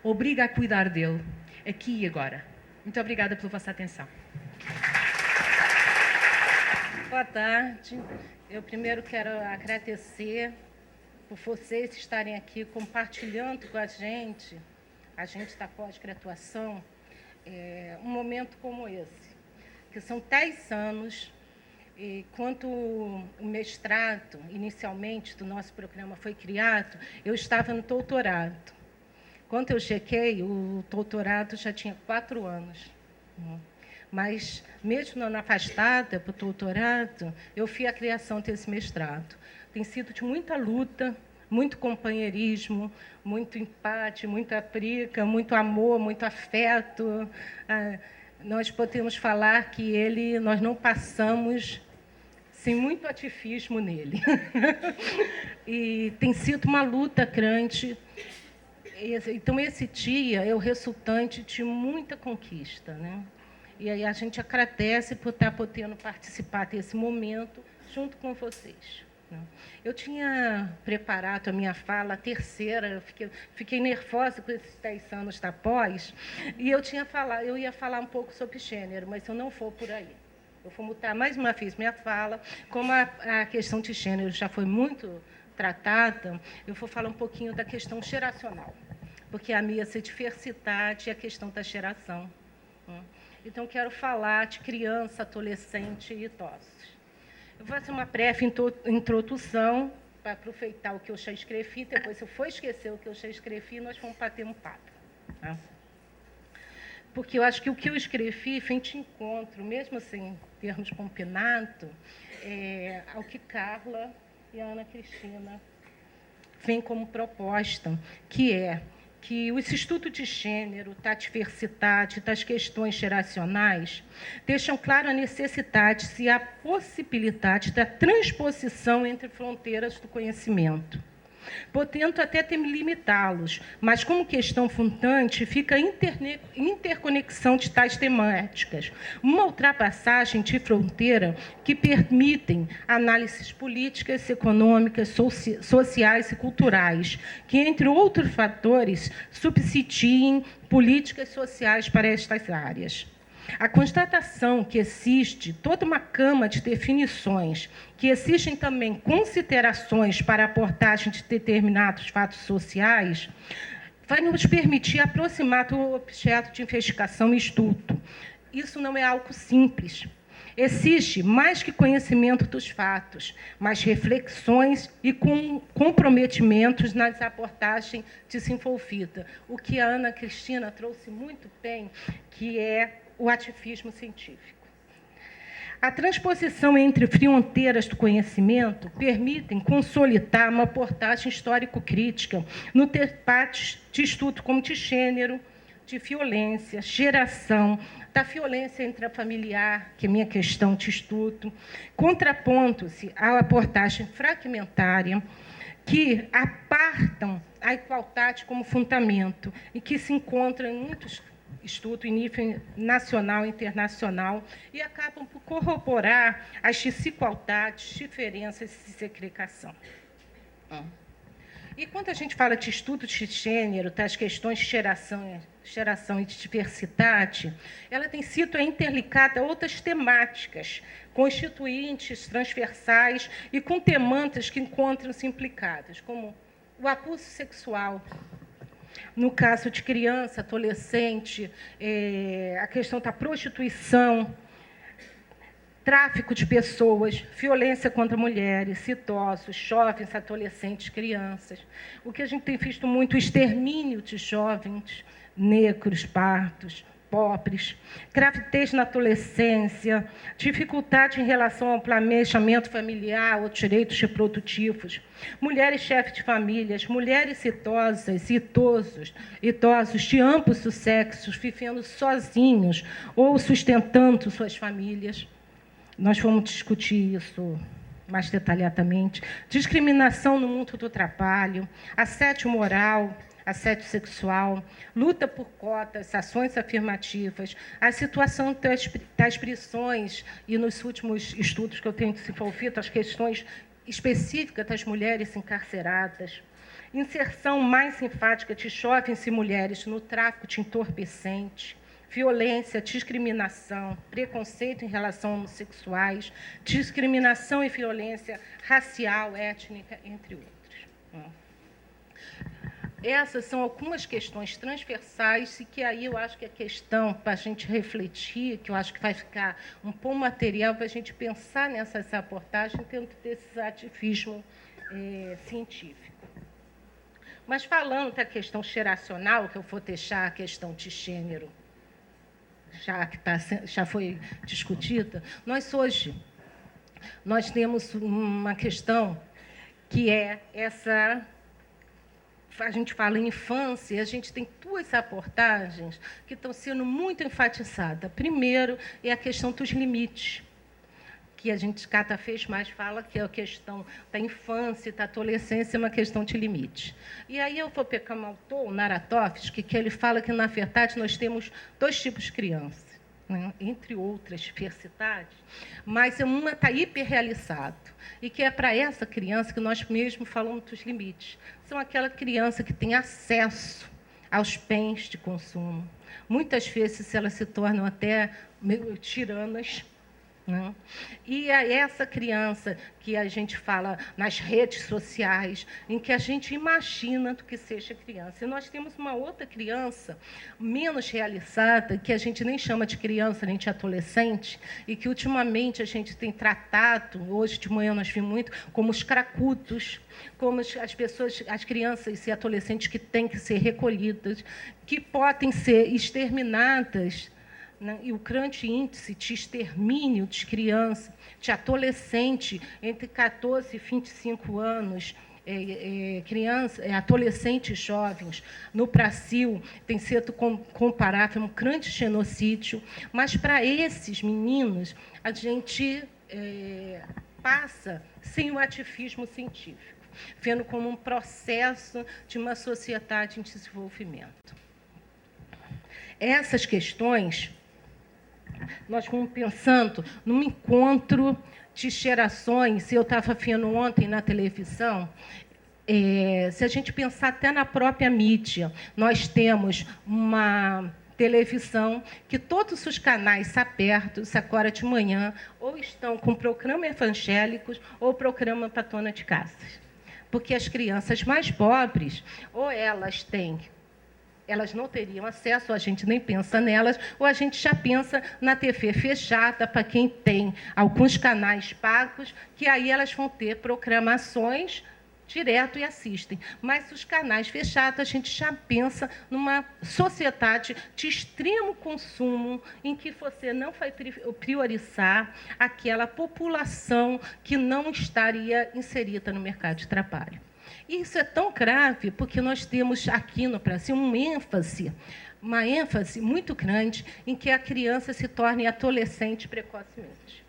obriga a cuidar dele, aqui e agora. Muito obrigada pela vossa atenção. Boa tarde. Eu primeiro quero agradecer por vocês estarem aqui compartilhando com a gente da pós-graduação, um momento como esse, que são 10 anos, e quando o mestrado, inicialmente, do nosso programa foi criado, eu estava no doutorado. Quando eu cheguei, o doutorado já tinha 4 anos. Mas, mesmo não afastada para o doutorado, eu fiz a criação desse mestrado. Tem sido de muita luta, muito companheirismo, muito empate, muita briga, muito amor, muito afeto. Nós podemos falar que nós não passamos sem muito ativismo nele. E tem sido uma luta grande. Então, esse dia é o resultante de muita conquista, né? E aí a gente agradece por estar podendo participar desse momento junto com vocês. Eu tinha preparado a minha fala, a terceira, eu fiquei nervosa com esses 10 anos da pós, e eu ia falar um pouco sobre gênero, mas eu não vou por aí. Eu vou mudar mais uma vez minha fala, como a questão de gênero já foi muito tratada, eu vou falar um pouquinho da questão geracional, porque a minha é diversidade e a questão da geração. Então, quero falar de criança, adolescente e idosos. Eu vou fazer uma breve introdução para aproveitar o que eu já escrevi. Depois, se eu for esquecer o que eu já escrevi, nós vamos bater um papo. Tá? Porque eu acho que o que eu escrevi vem de encontro, mesmo assim, em termos combinados, ao que Carla e a Ana Cristina vêm como proposta, que é que o estudo de gênero, da diversidade, das questões geracionais, deixam claro a necessidade e a possibilidade da transposição entre fronteiras do conhecimento, podendo até limitá-los, mas como questão fundante fica a interconexão de tais temáticas, uma ultrapassagem de fronteira que permitem análises políticas, econômicas, sociais e culturais, que, entre outros fatores, subsidiem políticas sociais para estas áreas. A constatação que existe toda uma gama de definições, que existem também considerações para a abordagem de determinados fatos sociais, vai nos permitir aproximar do objeto de investigação e estudo. Isso não é algo simples. Existe mais que conhecimento dos fatos, mas reflexões e comprometimentos nas abordagens desenvolvidas. O que a Ana Cristina trouxe muito bem, que é o ativismo científico. A transposição entre fronteiras do conhecimento permite consolidar uma abordagem histórico-crítica no debate de estudo como de gênero, de violência, geração, da violência intrafamiliar, que é minha questão de estudo, contrapondo-se à abordagem fragmentária, que apartam a igualdade como fundamento e que se encontram em muitos estudo em nível nacional e internacional e acabam por corroborar as desigualdades, diferenças e segregação. E quando a gente fala de estudo de gênero, das questões de geração e de diversidade, ela tem sido interligada a outras temáticas, constituintes, transversais e com demandas que encontram-se implicadas, como o abuso sexual, No caso de criança, adolescente, a questão da prostituição, tráfico de pessoas, violência contra mulheres, idosos, jovens, adolescentes, crianças. O que a gente tem visto muito, o extermínio de jovens, negros, pardos, pobres, gravidez na adolescência, dificuldade em relação ao planejamento familiar ou direitos reprodutivos, mulheres chefes de famílias, mulheres idosas e idosos de ambos os sexos, vivendo sozinhos ou sustentando suas famílias. Nós vamos discutir isso mais detalhadamente. Discriminação no mundo do trabalho, assédio moral, assédio sexual, luta por cotas, ações afirmativas, a situação das prisões e, nos últimos estudos que eu tenho desenvolvido, as questões específicas das mulheres encarceradas, inserção mais enfática de jovens e mulheres no tráfico de entorpecentes, violência, discriminação, preconceito em relação a homossexuais, discriminação e violência racial, étnica, entre outros. Essas são algumas questões transversais e que aí eu acho que a questão para a gente refletir, que eu acho que vai ficar um bom material para a gente pensar nessas abordagens dentro desse ativismo científico. Mas falando da questão geracional, que eu vou deixar a questão de gênero, já foi discutida, nós temos uma questão que é essa. A gente fala em infância, a gente tem duas abordagens que estão sendo muito enfatizadas. Primeiro é a questão dos limites, que a gente cada vez mais fala que é a questão da infância e da adolescência, é uma questão de limite. E aí eu vou pegar um autor, o Naratovsky, que ele fala que, na verdade, nós temos dois tipos de crianças, né? Entre outras diversidades, mas uma está hiperrealizada, e que é para essa criança que nós mesmos falamos dos limites. São aquela criança que tem acesso aos bens de consumo. Muitas vezes elas se tornam até meio tiranas, né? E é essa criança que a gente fala nas redes sociais, em que a gente imagina do que seja criança. E nós temos uma outra criança menos realizada, que a gente nem chama de criança nem de adolescente, e que ultimamente a gente tem tratado, hoje de manhã nós vimos muito, como os cracudos, como as crianças e adolescentes que têm que ser recolhidas, que podem ser exterminadas, né? E o grande índice de extermínio de criança, de adolescente entre 14 e 25 anos, adolescentes jovens, no Brasil, tem sido comparável a um grande genocídio, mas para esses meninos a gente passa sem o ativismo científico, vendo como um processo de uma sociedade em desenvolvimento. Essas questões, nós vamos pensando num encontro de gerações. Eu estava vendo ontem na televisão, se a gente pensar até na própria mídia, nós temos uma televisão que todos os canais abertos, agora de manhã, ou estão com programas evangélicos ou programa para dona de casas. Porque as crianças mais pobres, ou elas não teriam acesso, ou a gente nem pensa nelas, ou a gente já pensa na TV fechada, para quem tem alguns canais pagos, que aí elas vão ter programações direto e assistem. Mas os canais fechados, a gente já pensa numa sociedade de extremo consumo, em que você não vai priorizar aquela população que não estaria inserida no mercado de trabalho. E isso é tão grave porque nós temos aqui no Brasil uma ênfase muito grande em que a criança se torne adolescente precocemente.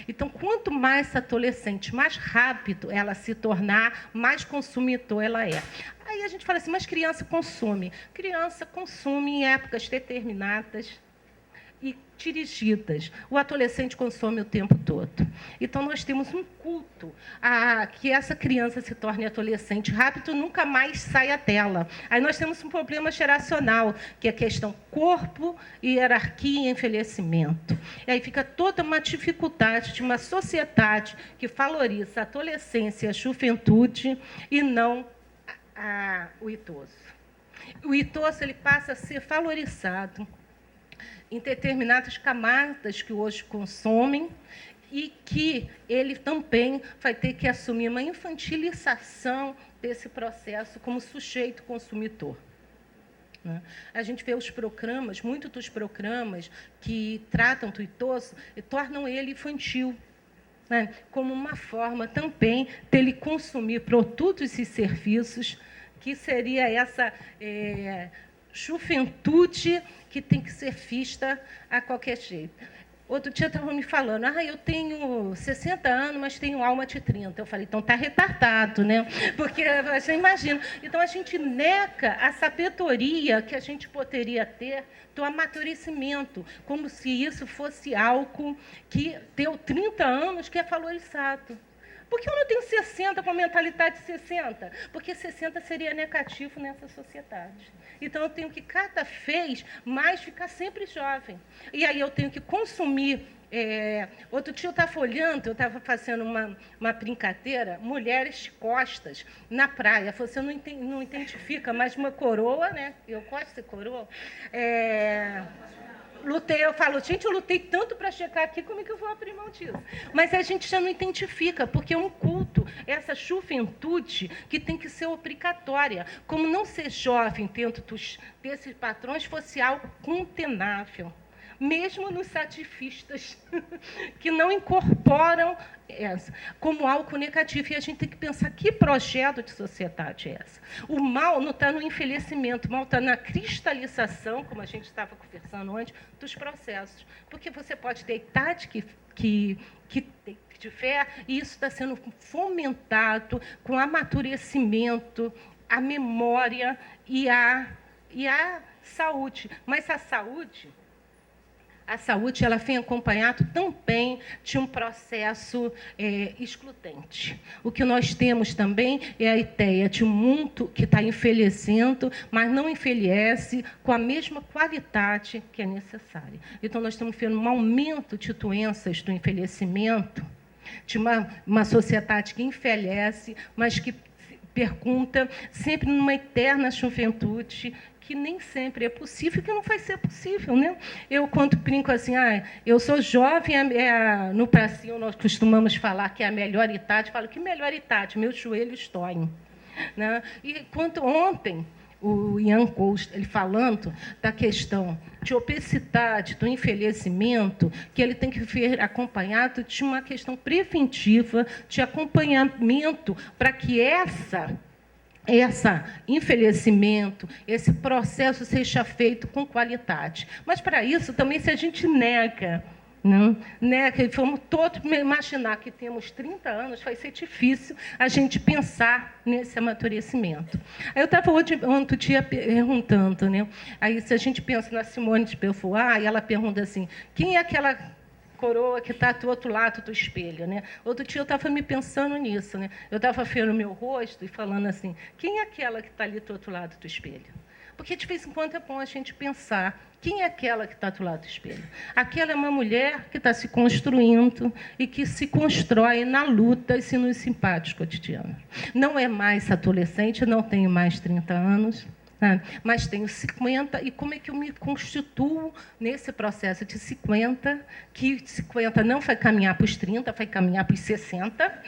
Então, quanto mais adolescente, mais rápido ela se tornar, mais consumidor ela é. Aí a gente fala assim, mas criança consome. Criança consome em épocas determinadas e dirigidas. O adolescente consome o tempo todo. Então, nós temos um culto a que essa criança se torne adolescente rápido, nunca mais saia dela. Aí nós temos um problema geracional, que é a questão corpo, hierarquia e envelhecimento. E aí fica toda uma dificuldade de uma sociedade que valoriza a adolescência e a juventude e não o idoso. O itosso ele passa a ser valorizado em determinadas camadas que hoje consomem e que ele também vai ter que assumir uma infantilização desse processo como sujeito consumidor. A gente vê os programas, muitos dos programas que tratam do idoso e tornam ele infantil, né? Como uma forma também dele consumir produtos e serviços, que seria essa juventude que tem que ser vista a qualquer jeito. Outro dia estavam me falando, eu tenho 60 anos, mas tenho alma de 30. Eu falei, então está retardado, né? Porque você imagina. Então, a gente nega a sabedoria que a gente poderia ter do amadurecimento, como se isso fosse algo que deu 30 anos que é valorizado. Por que eu não tenho 60 com a mentalidade de 60? Porque 60 seria negativo nessa sociedade. Então, eu tenho que, cada vez mais, ficar sempre jovem. E aí eu tenho que consumir. Outro dia eu estava olhando, eu estava fazendo uma brincadeira, mulheres de costas, na praia. Você não identifica mais uma coroa, né? Eu gosto de ser coroa. Eu falo, gente, eu lutei tanto para chegar aqui, como é que eu vou abrir mão disso? Mas a gente já não identifica, porque é um culto, essa juventude que tem que ser obrigatória. Como não ser jovem dentro desses patrões fosse algo condenável. Mesmo nos satifistas, que não incorporam essa como algo negativo. E a gente tem que pensar que projeto de sociedade é essa. O mal não está no envelhecimento, o mal está na cristalização, como a gente estava conversando antes, dos processos. Porque você pode ter idade que tiver, e isso está sendo fomentado com o amadurecimento, a memória e a saúde. Mas a saúde ela vem acompanhado também de um processo excludente. O que nós temos também é a ideia de um mundo que está envelhecendo, mas não envelhece com a mesma qualidade que é necessária. Então, nós estamos vendo um aumento de doenças do envelhecimento, de uma sociedade que envelhece, mas que pergunta sempre numa eterna juventude, que nem sempre é possível, que não vai ser possível, né? Eu, quando brinco assim, eu sou jovem, no Brasil nós costumamos falar que é a melhor idade, falo, que melhor idade? Meus joelhos doem. Né? E quando ontem, o Ian Costa, ele falando da questão de obesidade, do envelhecimento, que ele tem que vir acompanhado de uma questão preventiva, de acompanhamento, para que esse envelhecimento, esse processo seja feito com qualidade. Mas, para isso, também, se a gente nega, vamos todos imaginar que temos 30 anos, vai ser difícil a gente pensar nesse amadurecimento. Aí eu estava outro dia perguntando, aí se a gente pensa na Simone de Beauvoir, e ela pergunta assim, quem é aquela coroa que está do outro lado do espelho, Outro dia eu estava me pensando nisso, Eu estava vendo o meu rosto e falando assim, quem é aquela que está ali do outro lado do espelho? Porque, de vez em quando, é bom a gente pensar quem é aquela que está do lado do espelho. Aquela é uma mulher que está se construindo e que se constrói na luta e nos simpatos cotidianos. Não é mais adolescente, não tenho mais 30 anos, mas tenho 50, e como é que eu me constituo nesse processo de 50, que 50 não vai caminhar para os 30, vai caminhar para os 60,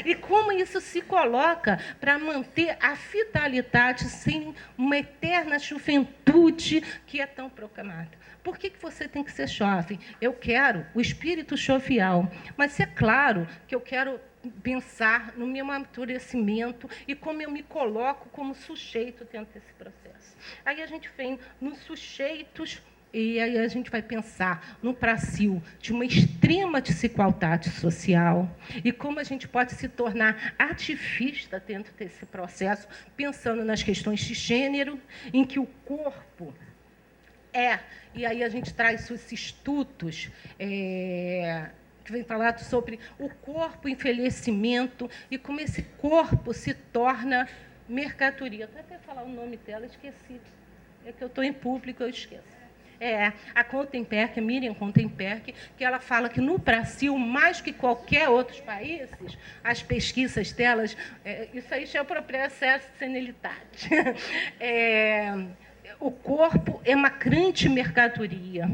E como isso se coloca para manter a vitalidade sem uma eterna juventude que é tão proclamada. Por que você tem que ser jovem? Eu quero o espírito jovial, mas é claro que eu quero pensar no meu amadurecimento e como eu me coloco como sujeito dentro desse processo. Aí a gente vem nos sujeitos e aí a gente vai pensar no Brasil de uma extrema desigualdade social e como a gente pode se tornar ativista dentro desse processo, pensando nas questões de gênero, em que o corpo e aí a gente traz esses estudos que vem falado sobre o corpo, envelhecimento, e como esse corpo se torna mercadoria. Vou até falar o nome dela, esqueci. É que eu estou em público, eu esqueço. A Contemperc, Miriam Contemperc, que ela fala que no Brasil, mais que qualquer outros países, as pesquisas delas, isso aí já é o próprio excesso de senilidade. O corpo é uma grande mercadoria.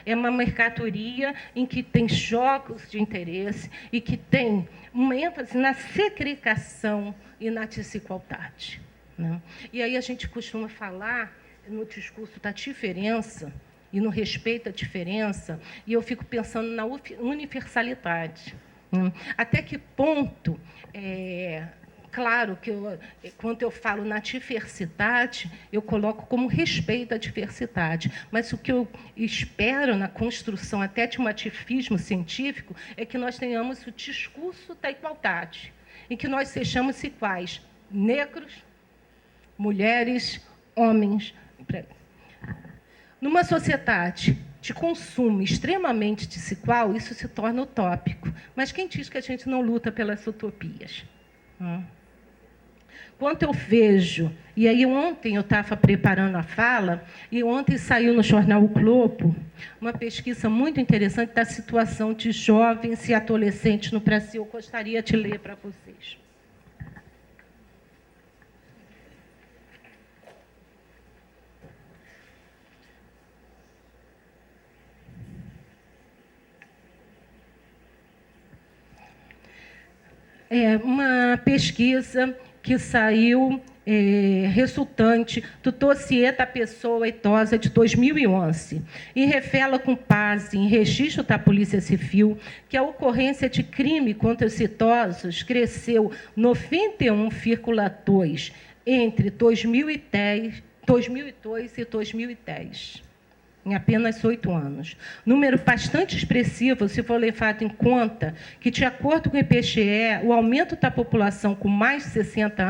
É uma mercadoria em que tem jogos de interesse e que tem uma ênfase na segregação e na desigualdade. Né? E aí a gente costuma falar no discurso da diferença e no respeito à diferença, e eu fico pensando na universalidade. Né? Até que ponto... Claro que quando eu falo na diversidade, eu coloco como respeito à diversidade, mas o que eu espero na construção até de um ativismo científico é que nós tenhamos o discurso da igualdade, em que nós sejamos iguais, negros, mulheres, homens. Numa sociedade de consumo extremamente desigual, isso se torna utópico. Mas quem diz que a gente não luta pelas utopias? Quando eu vejo, e aí ontem eu estava preparando a fala, e ontem saiu no jornal O Globo uma pesquisa muito interessante da situação de jovens e adolescentes no Brasil. Eu gostaria de ler para vocês. É uma pesquisa que saiu resultante do dossiê da pessoa idosa de 2011 e revela com base em registro da Polícia Civil que a ocorrência de crime contra os idosos cresceu 91,2% entre 2002 e 2010. Em apenas 8 anos. Número bastante expressivo, se for levado em conta que, de acordo com o IBGE, o aumento da população com mais de 60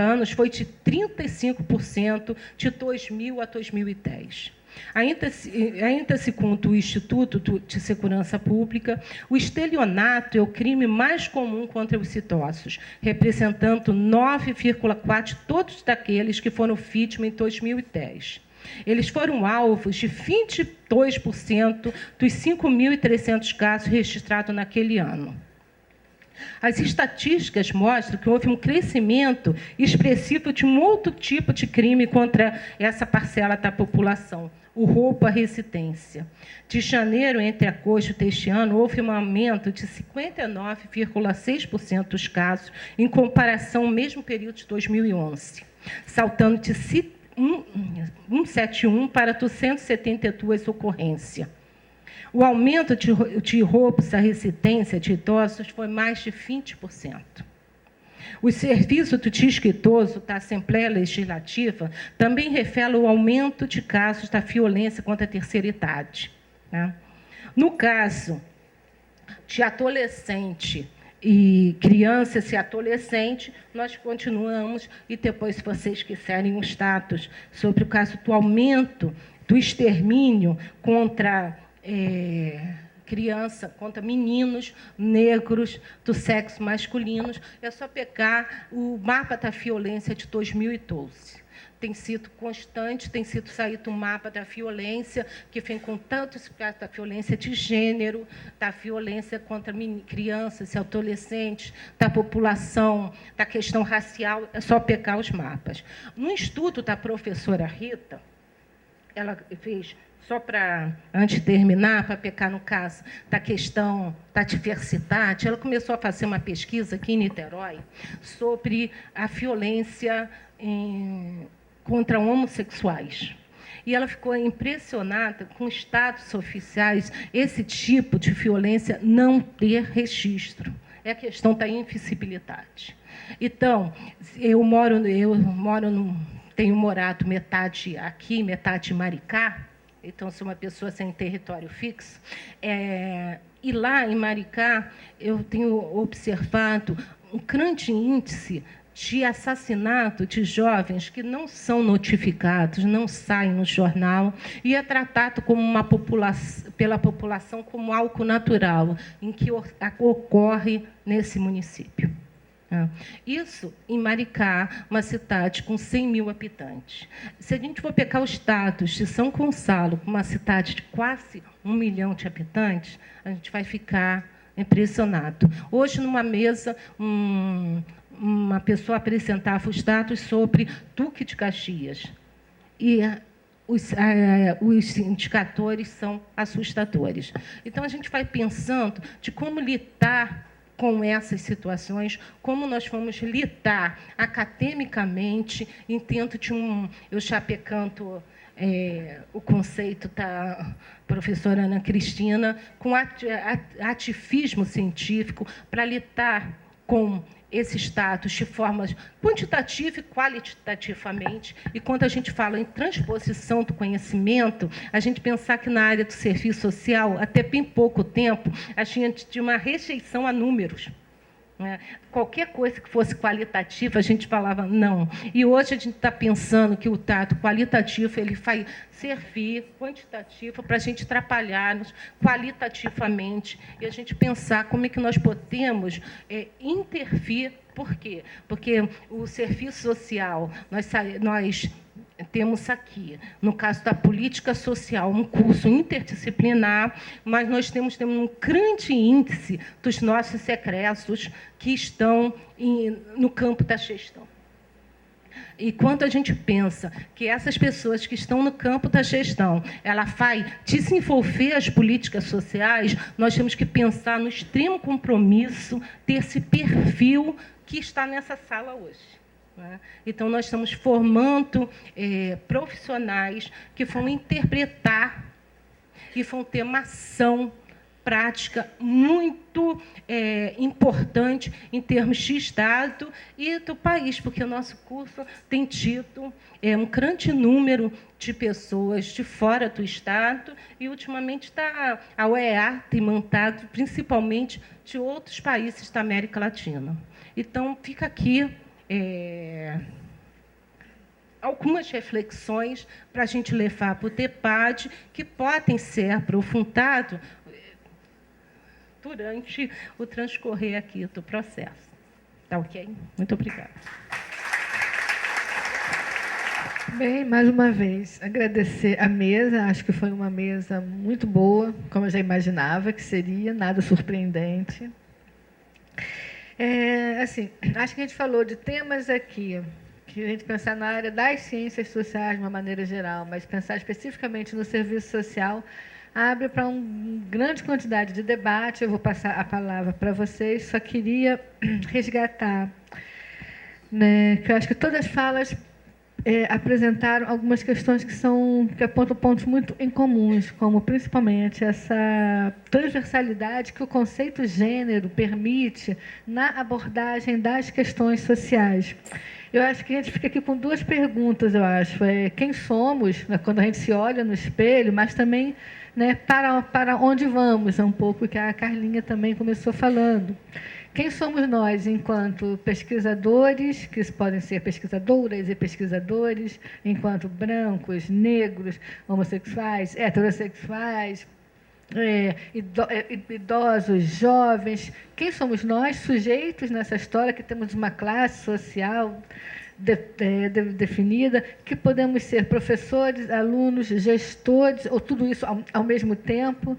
anos foi de 35% de 2000 a 2010. Ainda segundo o Instituto de Segurança Pública, o estelionato é o crime mais comum contra os idosos, representando 9,4% de todos daqueles que foram vítimas em 2010. Eles foram alvos de 22% dos 5.300 casos registrados naquele ano. As estatísticas mostram que houve um crescimento expressivo de um outro tipo de crime contra essa parcela da população, o roubo à residência. De janeiro entre agosto deste ano, houve um aumento de 59,6% dos casos em comparação ao mesmo período de 2011, saltando de 171 para 272 ocorrências. O aumento de roubos à residência de idosos foi mais de 20%. O serviço do disque idoso da Assembleia Legislativa também revela o aumento de casos da violência contra a terceira idade. Né? No caso de adolescente e crianças e adolescentes, nós continuamos, e depois, se vocês quiserem, um status sobre o caso do aumento do extermínio contra criança, contra meninos negros do sexo masculino, é só pegar o mapa da violência de 2012. Tem sido constante, tem sido saído um mapa da violência, que vem com tantos casos da violência de gênero, da violência contra crianças e adolescentes, da população, da questão racial, é só pegar os mapas. No estudo da professora Rita, ela fez, só para, antes de terminar, para pegar no caso da questão da diversidade, ela começou a fazer uma pesquisa aqui em Niterói sobre a violência contra homossexuais. E ela ficou impressionada com os status oficiais, esse tipo de violência não ter registro. É a questão da invisibilidade. Então, tenho morado metade aqui, metade em Maricá, então sou uma pessoa sem território fixo. E lá em Maricá, eu tenho observado um grande índice de assassinato de jovens que não são notificados, não saem no jornal, e é tratado como pela população como algo natural, em que ocorre nesse município. Isso em Maricá, uma cidade com 100 mil habitantes. Se a gente for pegar o status de São Gonçalo, uma cidade de quase 1 milhão de habitantes, a gente vai ficar impressionado. Hoje, numa mesa, uma pessoa apresentava o status sobre Duque de Caxias. E os indicadores são assustadores. Então, a gente vai pensando de como lidar com essas situações, como nós vamos lidar academicamente, intento de eu chapecanto o conceito da professora Ana Cristina, com ativismo científico, para lidar com esse status de forma quantitativa e qualitativamente. E quando a gente fala em transposição do conhecimento, a gente pensar que na área do serviço social, até bem pouco tempo, a gente tinha uma rejeição a números. Qualquer coisa que fosse qualitativa, a gente falava não. E hoje a gente está pensando que o dado qualitativo ele vai servir quantitativo para a gente trabalhar-nos qualitativamente e a gente pensar como é que nós podemos intervir. Por quê? Porque o serviço social, nós temos aqui, no caso da política social, um curso interdisciplinar, mas nós temos um grande índice dos nossos egressos que estão no campo da gestão. E quando a gente pensa que essas pessoas que estão no campo da gestão, ela vai desenvolver as políticas sociais, nós temos que pensar no extremo compromisso desse perfil que está nessa sala hoje. Então, nós estamos formando profissionais que vão interpretar e vão ter uma ação prática muito importante em termos de Estado e do país, porque o nosso curso tem tido um grande número de pessoas de fora do Estado e, ultimamente, a UEA tem montado, principalmente, de outros países da América Latina. Então, fica aqui algumas reflexões para a gente levar para o debate que podem ser aprofundados durante o transcorrer aqui do processo. Tá ok? Muito obrigada. Bem, mais uma vez, agradecer a mesa. Acho que foi uma mesa muito boa, como eu já imaginava que seria, nada surpreendente. Assim, acho que a gente falou de temas aqui, que a gente pensar na área das ciências sociais de uma maneira geral, mas pensar especificamente no serviço social, abre para uma grande quantidade de debate. Eu vou passar a palavra para vocês, só queria resgatar, né, que eu acho que todas as falas apresentaram algumas questões que apontam pontos muito incomuns, como principalmente essa transversalidade que o conceito gênero permite na abordagem das questões sociais. Eu acho que a gente fica aqui com duas perguntas, eu acho. Quem somos, né, quando a gente se olha no espelho, mas também, né, para onde vamos, é um pouco que a Carlinha também começou falando. Quem somos nós enquanto pesquisadores, que podem ser pesquisadoras e pesquisadores, enquanto brancos, negros, homossexuais, heterossexuais, idosos, jovens? Quem somos nós, sujeitos nessa história, que temos uma classe social definida, que podemos ser professores, alunos, gestores, ou tudo isso ao mesmo tempo?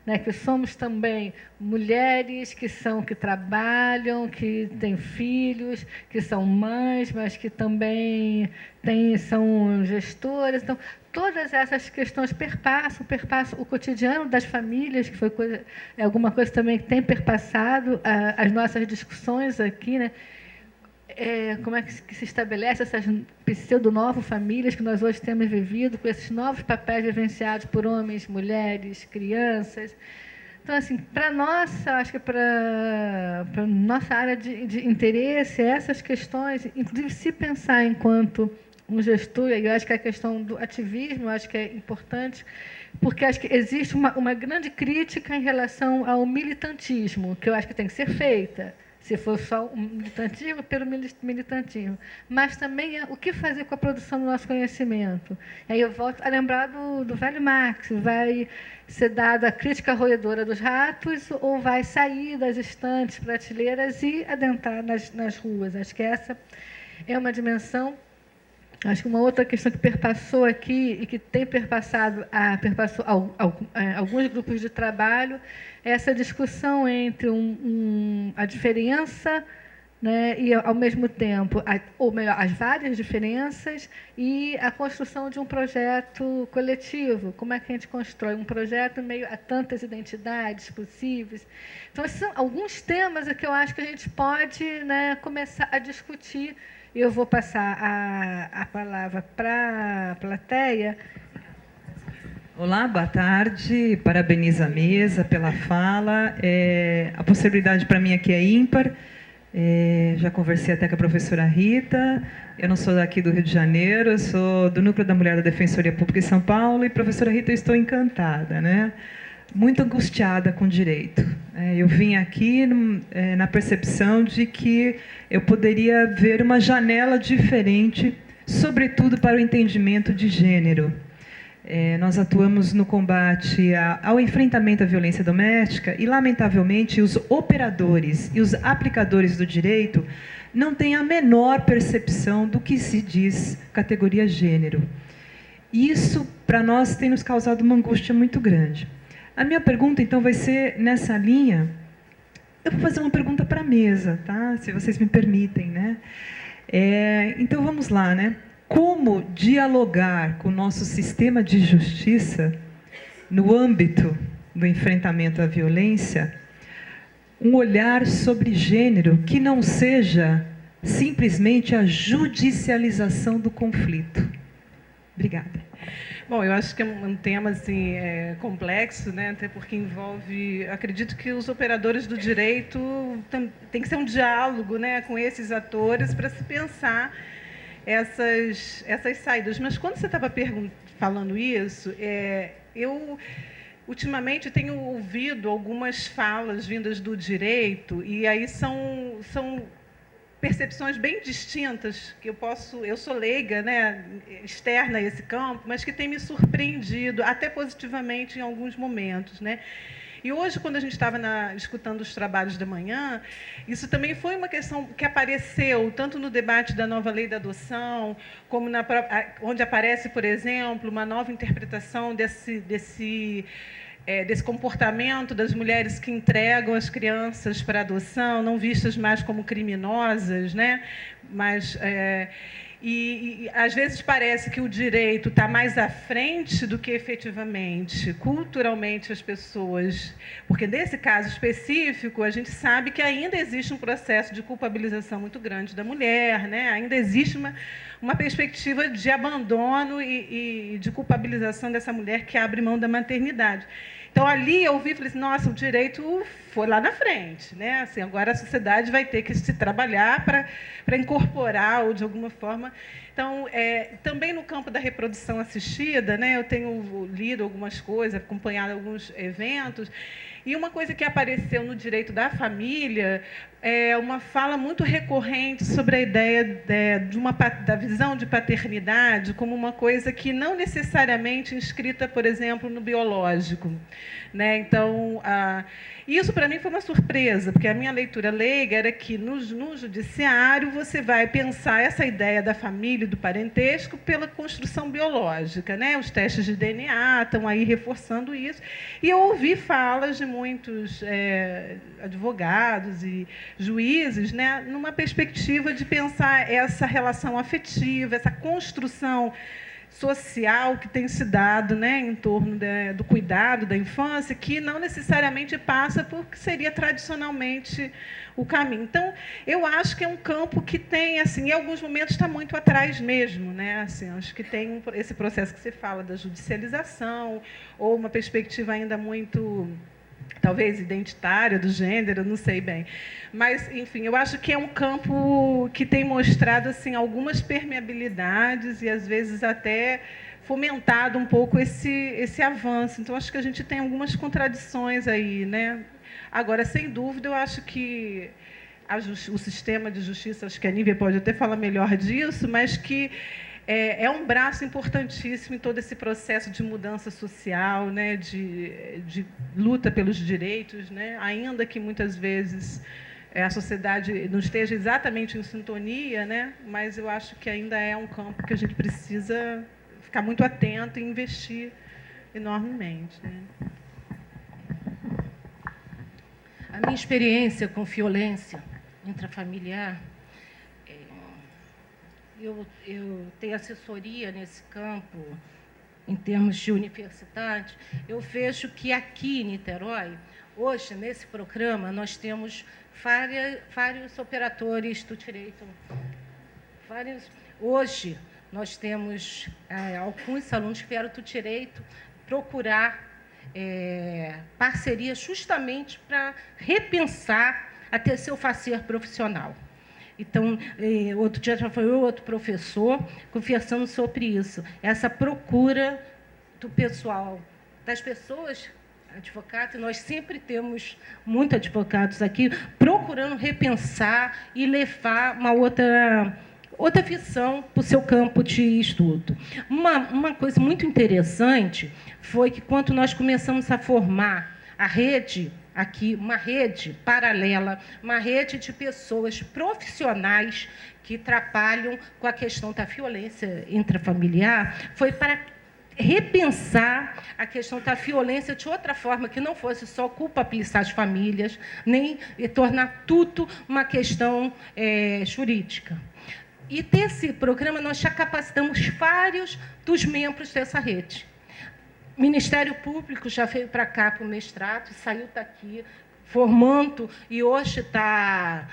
Né, que somos também mulheres que trabalham, que têm filhos, que são mães, mas que também são gestoras. Então, todas essas questões perpassam o cotidiano das famílias, que foi alguma coisa também que tem perpassado as nossas discussões aqui, né? Como é que se estabelece essas pseudo-novas famílias que nós hoje temos vivido, com esses novos papéis vivenciados por homens, mulheres, crianças. Então, assim, para nossa, acho que para nossa área de interesse, essas questões, inclusive se pensar enquanto um gestor, e eu acho que a questão do ativismo, eu acho que é importante, porque acho que existe uma grande crítica em relação ao militantismo, que eu acho que tem que ser feita. se for só um militantismo, pelo militantismo, mas também o que fazer com a produção do nosso conhecimento. E aí eu volto a lembrar do velho Marx: vai ser dada a crítica roedora dos ratos ou vai sair das estantes, prateleiras e adentrar nas ruas? Acho que essa é uma dimensão. Acho que uma outra questão que perpassou aqui e que tem perpassou alguns grupos de trabalho é essa discussão entre a diferença, né, e, ao mesmo tempo, ou melhor, as várias diferenças e a construção de um projeto coletivo. Como é que a gente constrói um projeto em meio a tantas identidades possíveis? Então, esses são alguns temas que eu acho que a gente pode, né, começar a discutir. Eu vou passar a palavra para a plateia. Olá, boa tarde. Parabenizo a mesa pela fala. A possibilidade para mim aqui é ímpar. Já conversei até com a professora Rita. Eu não sou daqui do Rio de Janeiro, eu sou do Núcleo da Mulher da Defensoria Pública em São Paulo. E, professora Rita, eu estou encantada, né? Muito angustiada com direito. Eu vim aqui na percepção de que eu poderia ver uma janela diferente, sobretudo para o entendimento de gênero. Nós atuamos no combate ao enfrentamento à violência doméstica e, lamentavelmente, os operadores e os aplicadores do direito não têm a menor percepção do que se diz categoria gênero. Isso, para nós, tem nos causado uma angústia muito grande. A minha pergunta, então, vai ser nessa linha. Eu vou fazer uma pergunta para a mesa, tá? Se vocês me permitem, né? Então, vamos lá, né? Como dialogar com o nosso sistema de justiça no âmbito do enfrentamento à violência, um olhar sobre gênero que não seja simplesmente a judicialização do conflito? Obrigada. Bom, eu acho que é um tema assim, complexo, né? Até porque envolve... Acredito que os operadores do direito tem que ser um diálogo, né, com esses atores para se pensar essas saídas. Mas quando você estava falando isso, eu ultimamente tenho ouvido algumas falas vindas do direito, e aí são percepções bem distintas que eu sou leiga, né, externa a esse campo, mas que tem me surpreendido até positivamente em alguns momentos, né? E hoje, quando a gente estava escutando os trabalhos da manhã, isso também foi uma questão que apareceu tanto no debate da nova lei da adoção, como onde aparece, por exemplo, uma nova interpretação desse comportamento das mulheres que entregam as crianças para adoção, não vistas mais como criminosas, né? Mas, às vezes parece que o direito está mais à frente do que efetivamente, culturalmente, as pessoas. Porque, nesse caso específico, a gente sabe que ainda existe um processo de culpabilização muito grande da mulher, né? Ainda existe uma perspectiva de abandono e de culpabilização dessa mulher que abre mão da maternidade. Então, ali eu ouvi e falei assim, nossa, o direito foi lá na frente, né? Assim, agora a sociedade vai ter que se trabalhar para incorporar, ou de alguma forma. Então, também no campo da reprodução assistida, né, eu tenho lido algumas coisas, acompanhado alguns eventos, e uma coisa que apareceu no direito da família é uma fala muito recorrente sobre a ideia da visão de paternidade como uma coisa que não necessariamente inscrita, por exemplo, no biológico, né? Então, isso para mim foi uma surpresa, porque a minha leitura leiga era que no judiciário você vai pensar essa ideia da família e do parentesco pela construção biológica, né? Os testes de DNA estão aí reforçando isso. E eu ouvi falas de muitos advogados e juízes, né, numa perspectiva de pensar essa relação afetiva, essa construção social que tem se dado, né, em torno do cuidado da infância, que não necessariamente passa por que seria tradicionalmente o caminho. Então, eu acho que é um campo que tem, assim, em alguns momentos está muito atrás mesmo, né? Assim, acho que tem esse processo que você fala da judicialização, ou uma perspectiva ainda muito, talvez, identitária do gênero, não sei bem. Mas, enfim, eu acho que é um campo que tem mostrado assim, algumas permeabilidades e, às vezes, até fomentado um pouco esse avanço. Então, acho que a gente tem algumas contradições aí, né? Agora, sem dúvida, eu acho que o sistema de justiça, acho que a Nívia pode até falar melhor disso, mas que é um braço importantíssimo em todo esse processo de mudança social, né, de luta pelos direitos, né, ainda que muitas vezes a sociedade não esteja exatamente em sintonia, né, mas eu acho que ainda é um campo que a gente precisa ficar muito atento e investir enormemente, né. A minha experiência com violência intrafamiliar, eu tenho assessoria nesse campo, em termos de universidade. Eu vejo que aqui em Niterói, hoje, nesse programa, nós temos vários operadores do direito. Hoje, nós temos alguns alunos que vieram do direito procurar parceria justamente para repensar até seu fazer profissional. Então, outro dia já foi outro professor conversando sobre isso, essa procura do pessoal, das pessoas advogados, e nós sempre temos muitos advogados aqui, procurando repensar e levar uma outra visão para o seu campo de estudo. Uma coisa muito interessante foi que, quando nós começamos a formar a rede, aqui, uma rede paralela, uma rede de pessoas profissionais que trabalham com a questão da violência intrafamiliar, foi para repensar a questão da violência de outra forma, que não fosse só culpabilizar as famílias, nem tornar tudo uma questão jurídica. E desse programa nós já capacitamos vários dos membros dessa rede. O Ministério Público já veio para cá para o mestrado, saiu daqui formando, e hoje está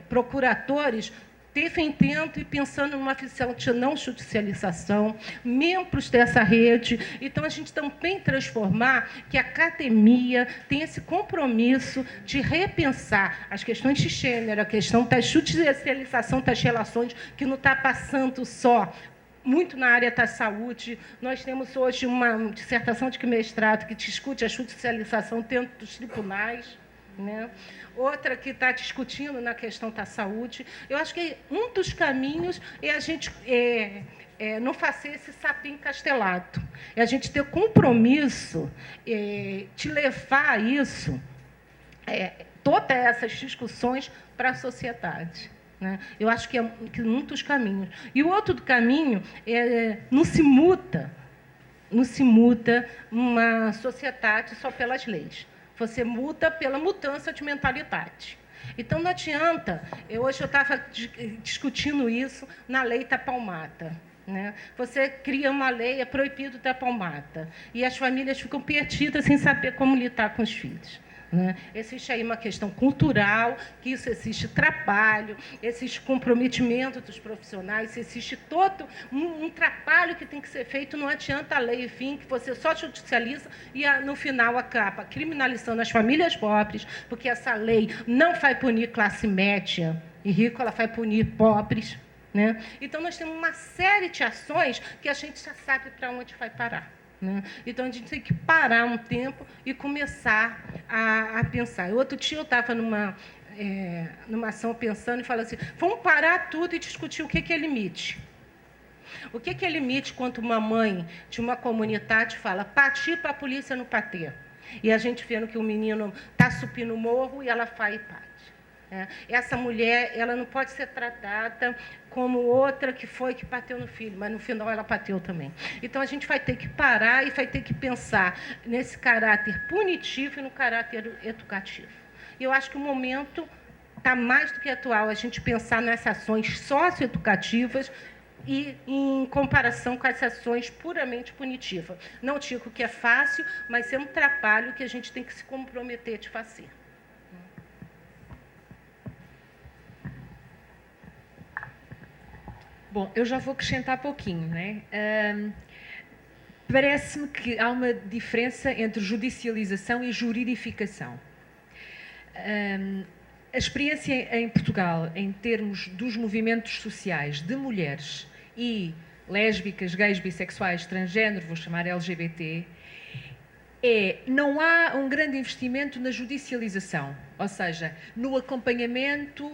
procuradores defendendo e pensando numa visão de não judicialização, membros dessa rede. Então, a gente também transformar que a academia tem esse compromisso de repensar as questões de gênero, a questão da judicialização das relações, que não está passando só muito na área da saúde. Nós temos hoje uma dissertação de mestrado que discute a judicialização dentro dos tribunais, né? Outra que está discutindo na questão da saúde. Eu acho que um dos caminhos é a gente não fazer esse sapinho encastelado. É a gente ter compromisso de levar isso, todas essas discussões para a sociedade. Né? Eu acho que é um dos caminhos. E o outro caminho não se muda uma sociedade só pelas leis. Você muda pela mudança de mentalidade. Então, não adianta. Hoje eu estava discutindo isso na lei da palmata. Né? Você cria uma lei, é proibido da palmata. E as famílias ficam perdidas sem saber como lidar com os filhos. Né? Existe aí uma questão cultural, que isso existe trabalho, existe comprometimento dos profissionais, existe todo um trabalho que tem que ser feito. Não adianta a lei vir, que você só judicializa e no final acaba criminalizando as famílias pobres, porque essa lei não vai punir classe média e rico, ela vai punir pobres. Né? Então, nós temos uma série de ações que a gente já sabe para onde vai parar. Né? Então, a gente tem que parar um tempo e começar a pensar. Outro dia eu estava numa ação pensando e falando assim, vamos parar tudo e discutir o que é limite. O que é limite quando uma mãe de uma comunidade fala, partir para a polícia não bater. E a gente vendo que o menino está subindo o morro e ela vai e bate. Essa mulher, ela não pode ser tratada como outra que bateu no filho, mas no final ela bateu também. Então, a gente vai ter que parar e vai ter que pensar nesse caráter punitivo e no caráter educativo. E eu acho que o momento está mais do que atual, a gente pensar nessas ações socioeducativas e em comparação com as ações puramente punitivas. Não digo que é fácil, mas é um trabalho que a gente tem que se comprometer de fazer. Bom, eu já vou acrescentar pouquinho, né? Parece-me que há uma diferença entre judicialização e juridificação. A experiência em Portugal, em termos dos movimentos sociais de mulheres e lésbicas, gays, bissexuais, transgênero, vou chamar LGBT, não há um grande investimento na judicialização, ou seja, no acompanhamento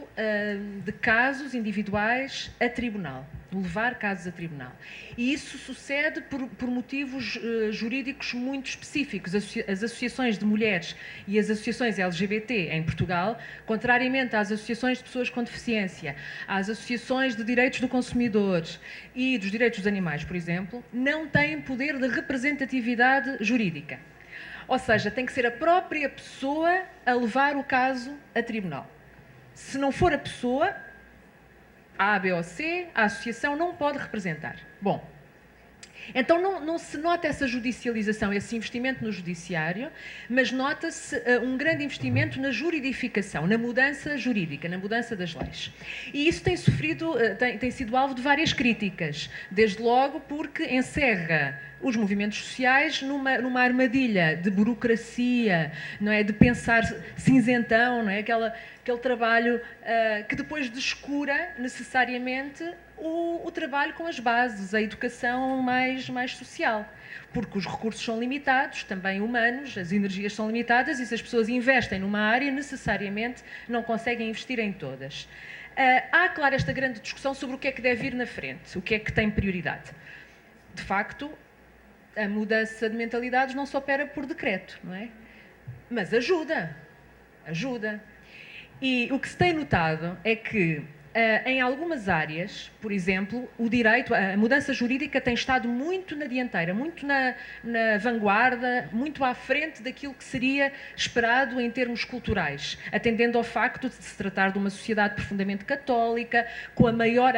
de casos individuais a tribunal, levar casos a tribunal. E isso sucede por motivos jurídicos muito específicos. As associações de mulheres e as associações LGBT em Portugal, contrariamente às associações de pessoas com deficiência, às associações de direitos do consumidor e dos direitos dos animais, por exemplo, não têm poder de representatividade jurídica. Ou seja, tem que ser a própria pessoa a levar o caso a tribunal. Se não for a pessoa, A, B ou C, a associação não pode representar. Bom, então não se nota essa judicialização, esse investimento no judiciário, mas nota-se um grande investimento na juridificação, na mudança jurídica, na mudança das leis. E isso tem sido alvo de várias críticas, desde logo porque encerra os movimentos sociais numa armadilha de burocracia, não é? De pensar cinzentão, não é? Aquele trabalho que depois descura necessariamente o trabalho com as bases, a educação mais social. Porque os recursos são limitados, também humanos, as energias são limitadas e se as pessoas investem numa área, necessariamente não conseguem investir em todas. Há, claro, esta grande discussão sobre o que é que deve ir na frente, o que é que tem prioridade. De facto, a mudança de mentalidades não se opera por decreto, não é? Mas ajuda. E o que se tem notado é que, em algumas áreas, por exemplo, a mudança jurídica tem estado muito na dianteira, muito na vanguarda, muito à frente daquilo que seria esperado em termos culturais, atendendo ao facto de se tratar de uma sociedade profundamente católica, com a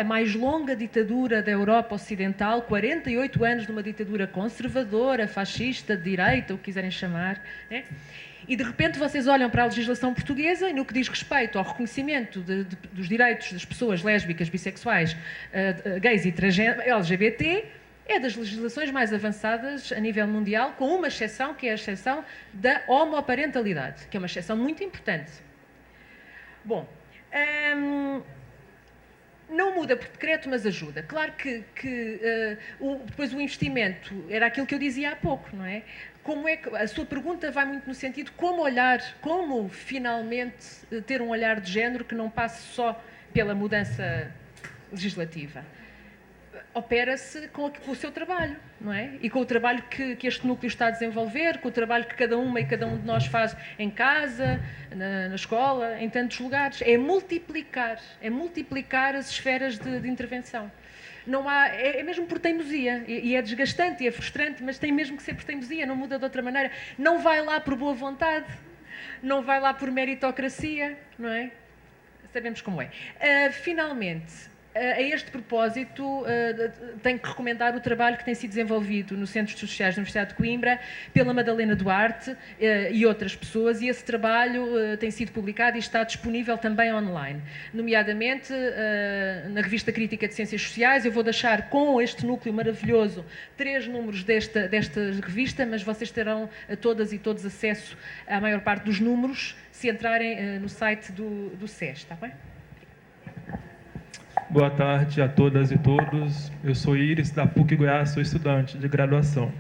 mais longa ditadura da Europa Ocidental, 48 anos de uma ditadura conservadora, fascista, de direita, o que quiserem chamar, né? E, de repente, vocês olham para a legislação portuguesa e, no que diz respeito ao reconhecimento dos direitos das pessoas lésbicas, bissexuais, gays e transgênero, LGBT, é das legislações mais avançadas a nível mundial, com uma exceção, que é a exceção da homoparentalidade, que é uma exceção muito importante. Bom, não muda por decreto, mas ajuda. Claro que depois o investimento era aquilo que eu dizia há pouco, não é? Como é que a sua pergunta vai muito no sentido como finalmente ter um olhar de género que não passe só pela mudança legislativa. Opera-se com o seu trabalho, não é? E com o trabalho que este núcleo está a desenvolver, com o trabalho que cada uma e cada um de nós faz em casa, na escola, em tantos lugares. É multiplicar as esferas de intervenção. Não há, é mesmo por teimosia, e é desgastante e é frustrante, mas tem mesmo que ser por teimosia, não muda de outra maneira. Não vai lá por boa vontade, não vai lá por meritocracia, não é? Sabemos como é. Finalmente, a este propósito, tenho que recomendar o trabalho que tem sido desenvolvido no Centro de Estudos Sociais da Universidade de Coimbra pela Madalena Duarte e outras pessoas, e esse trabalho tem sido publicado e está disponível também online, nomeadamente na Revista Crítica de Ciências Sociais. Eu vou deixar com este núcleo maravilhoso 3 números desta revista, mas vocês terão a todas e todos acesso à maior parte dos números se entrarem no site do SES, está bem? Boa tarde a todas e todos. Eu sou Iris, da PUC Goiás, sou estudante de graduação.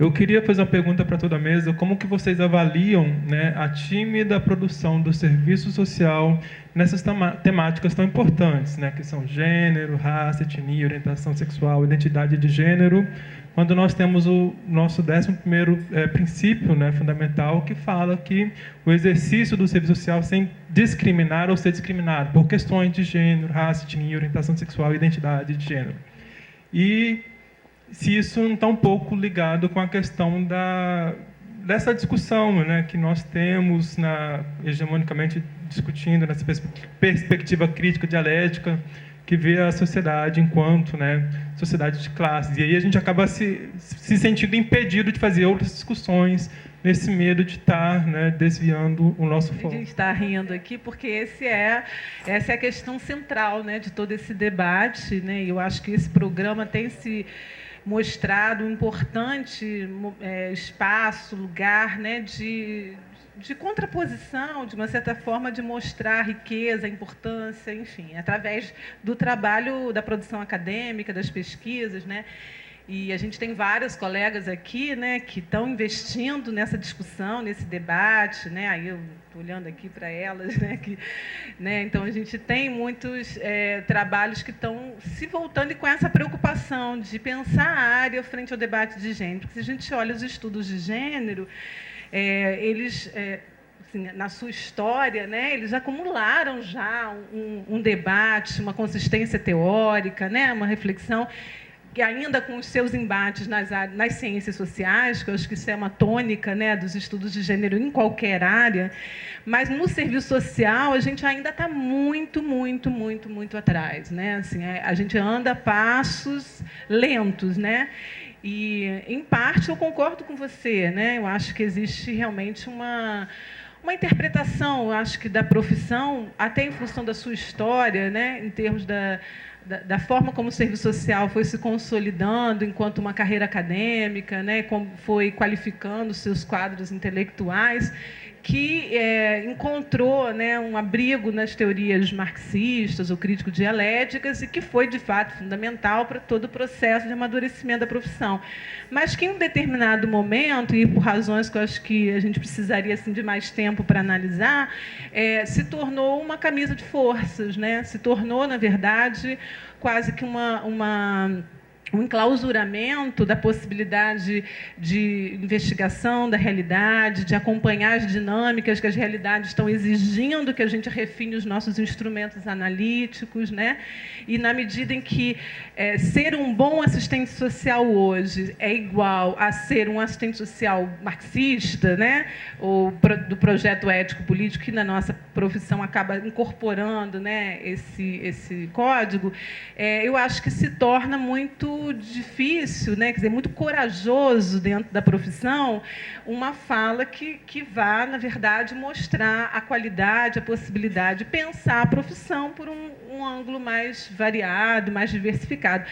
Eu queria fazer uma pergunta para toda a mesa: como que vocês avaliam, né, a tímida produção do serviço social nessas temáticas tão importantes, né, que são gênero, raça, etnia, orientação sexual, identidade de gênero, quando nós temos o nosso 11º princípio, né, fundamental, que fala que o exercício do serviço social sem discriminar ou ser discriminado por questões de gênero, raça, etnia, orientação sexual e identidade de gênero. E se isso não está um pouco ligado com a questão dessa discussão, né, que nós temos hegemonicamente discutindo nessa perspectiva crítica dialética, que vê a sociedade enquanto, né, sociedade de classes. E aí a gente acaba se sentindo impedido de fazer outras discussões nesse medo de estar, né, desviando o nosso foco. A gente está rindo aqui porque essa é a questão central, né, de todo esse debate, né, e eu acho que esse programa tem se mostrado um importante espaço, lugar, né, de contraposição, de uma certa forma, de mostrar a riqueza, a importância, enfim, através do trabalho da produção acadêmica, das pesquisas, né? E a gente tem várias colegas aqui, né, que estão investindo nessa discussão, nesse debate, né? Aí eu estou olhando aqui para elas, né, né? Então a gente tem muitos trabalhos que estão se voltando e com essa preocupação de pensar a área frente ao debate de gênero. Porque se a gente olha os estudos de gênero, eles assim, na sua história, né, eles acumularam já um debate, uma consistência teórica, né, uma reflexão, que ainda com os seus embates nas ciências sociais, que eu acho que isso é uma tônica, né, dos estudos de gênero em qualquer área, mas no serviço social a gente ainda está muito, muito, muito, muito atrás, né? Assim, a gente anda a passos lentos, né? E, em parte, eu concordo com você, né? Eu acho que existe realmente uma interpretação, eu acho que da profissão, até em função da sua história, né, em termos da forma como o serviço social foi se consolidando enquanto uma carreira acadêmica, né, como foi qualificando seus quadros intelectuais, que encontrou, né, um abrigo nas teorias marxistas ou crítico-dialéticas e que foi, de fato, fundamental para todo o processo de amadurecimento da profissão. Mas que, em um determinado momento, e por razões que eu acho que a gente precisaria assim, de mais tempo para analisar, se tornou uma camisa de forças, né? Se tornou, na verdade, quase que um enclausuramento da possibilidade de investigação da realidade, de acompanhar as dinâmicas que as realidades estão exigindo que a gente refine os nossos instrumentos analíticos, né? E na medida em que ser um bom assistente social hoje é igual a ser um assistente social marxista, né? Ou do projeto ético-político, que na nossa profissão acaba incorporando, né, esse código, eu acho que se torna muito difícil, né? Quer dizer, muito corajoso dentro da profissão, uma fala que vá, na verdade, mostrar a qualidade, a possibilidade de pensar a profissão por um ângulo mais variado, mais diversificado.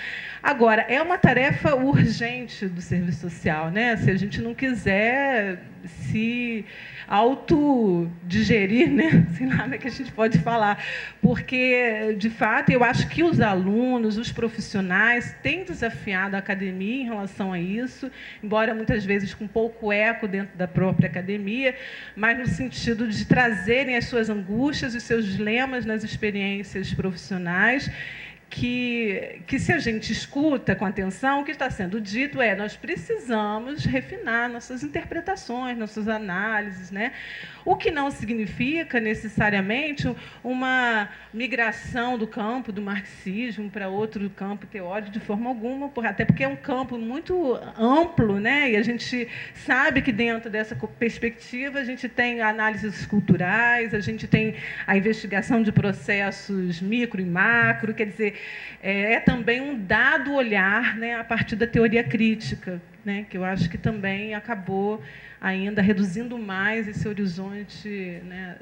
Agora, é uma tarefa urgente do serviço social, né? Se a gente não quiser se autodigerir, né? Sei lá como é que a gente pode falar, porque, de fato, eu acho que os alunos, os profissionais, têm desafiado a academia em relação a isso, embora muitas vezes com pouco eco dentro da própria academia, mas no sentido de trazerem as suas angústias e seus dilemas nas experiências profissionais, que se a gente escuta com atenção, o que está sendo dito nós precisamos refinar nossas interpretações, nossas análises, né? O que não significa necessariamente uma migração do campo do marxismo para outro campo teórico de forma alguma, até porque é um campo muito amplo, né? E a gente sabe que dentro dessa perspectiva a gente tem análises culturais, a gente tem a investigação de processos micro e macro, quer dizer, é também um dado olhar, né, a partir da teoria crítica, né, que eu acho que também acabou ainda reduzindo mais esse horizonte, né,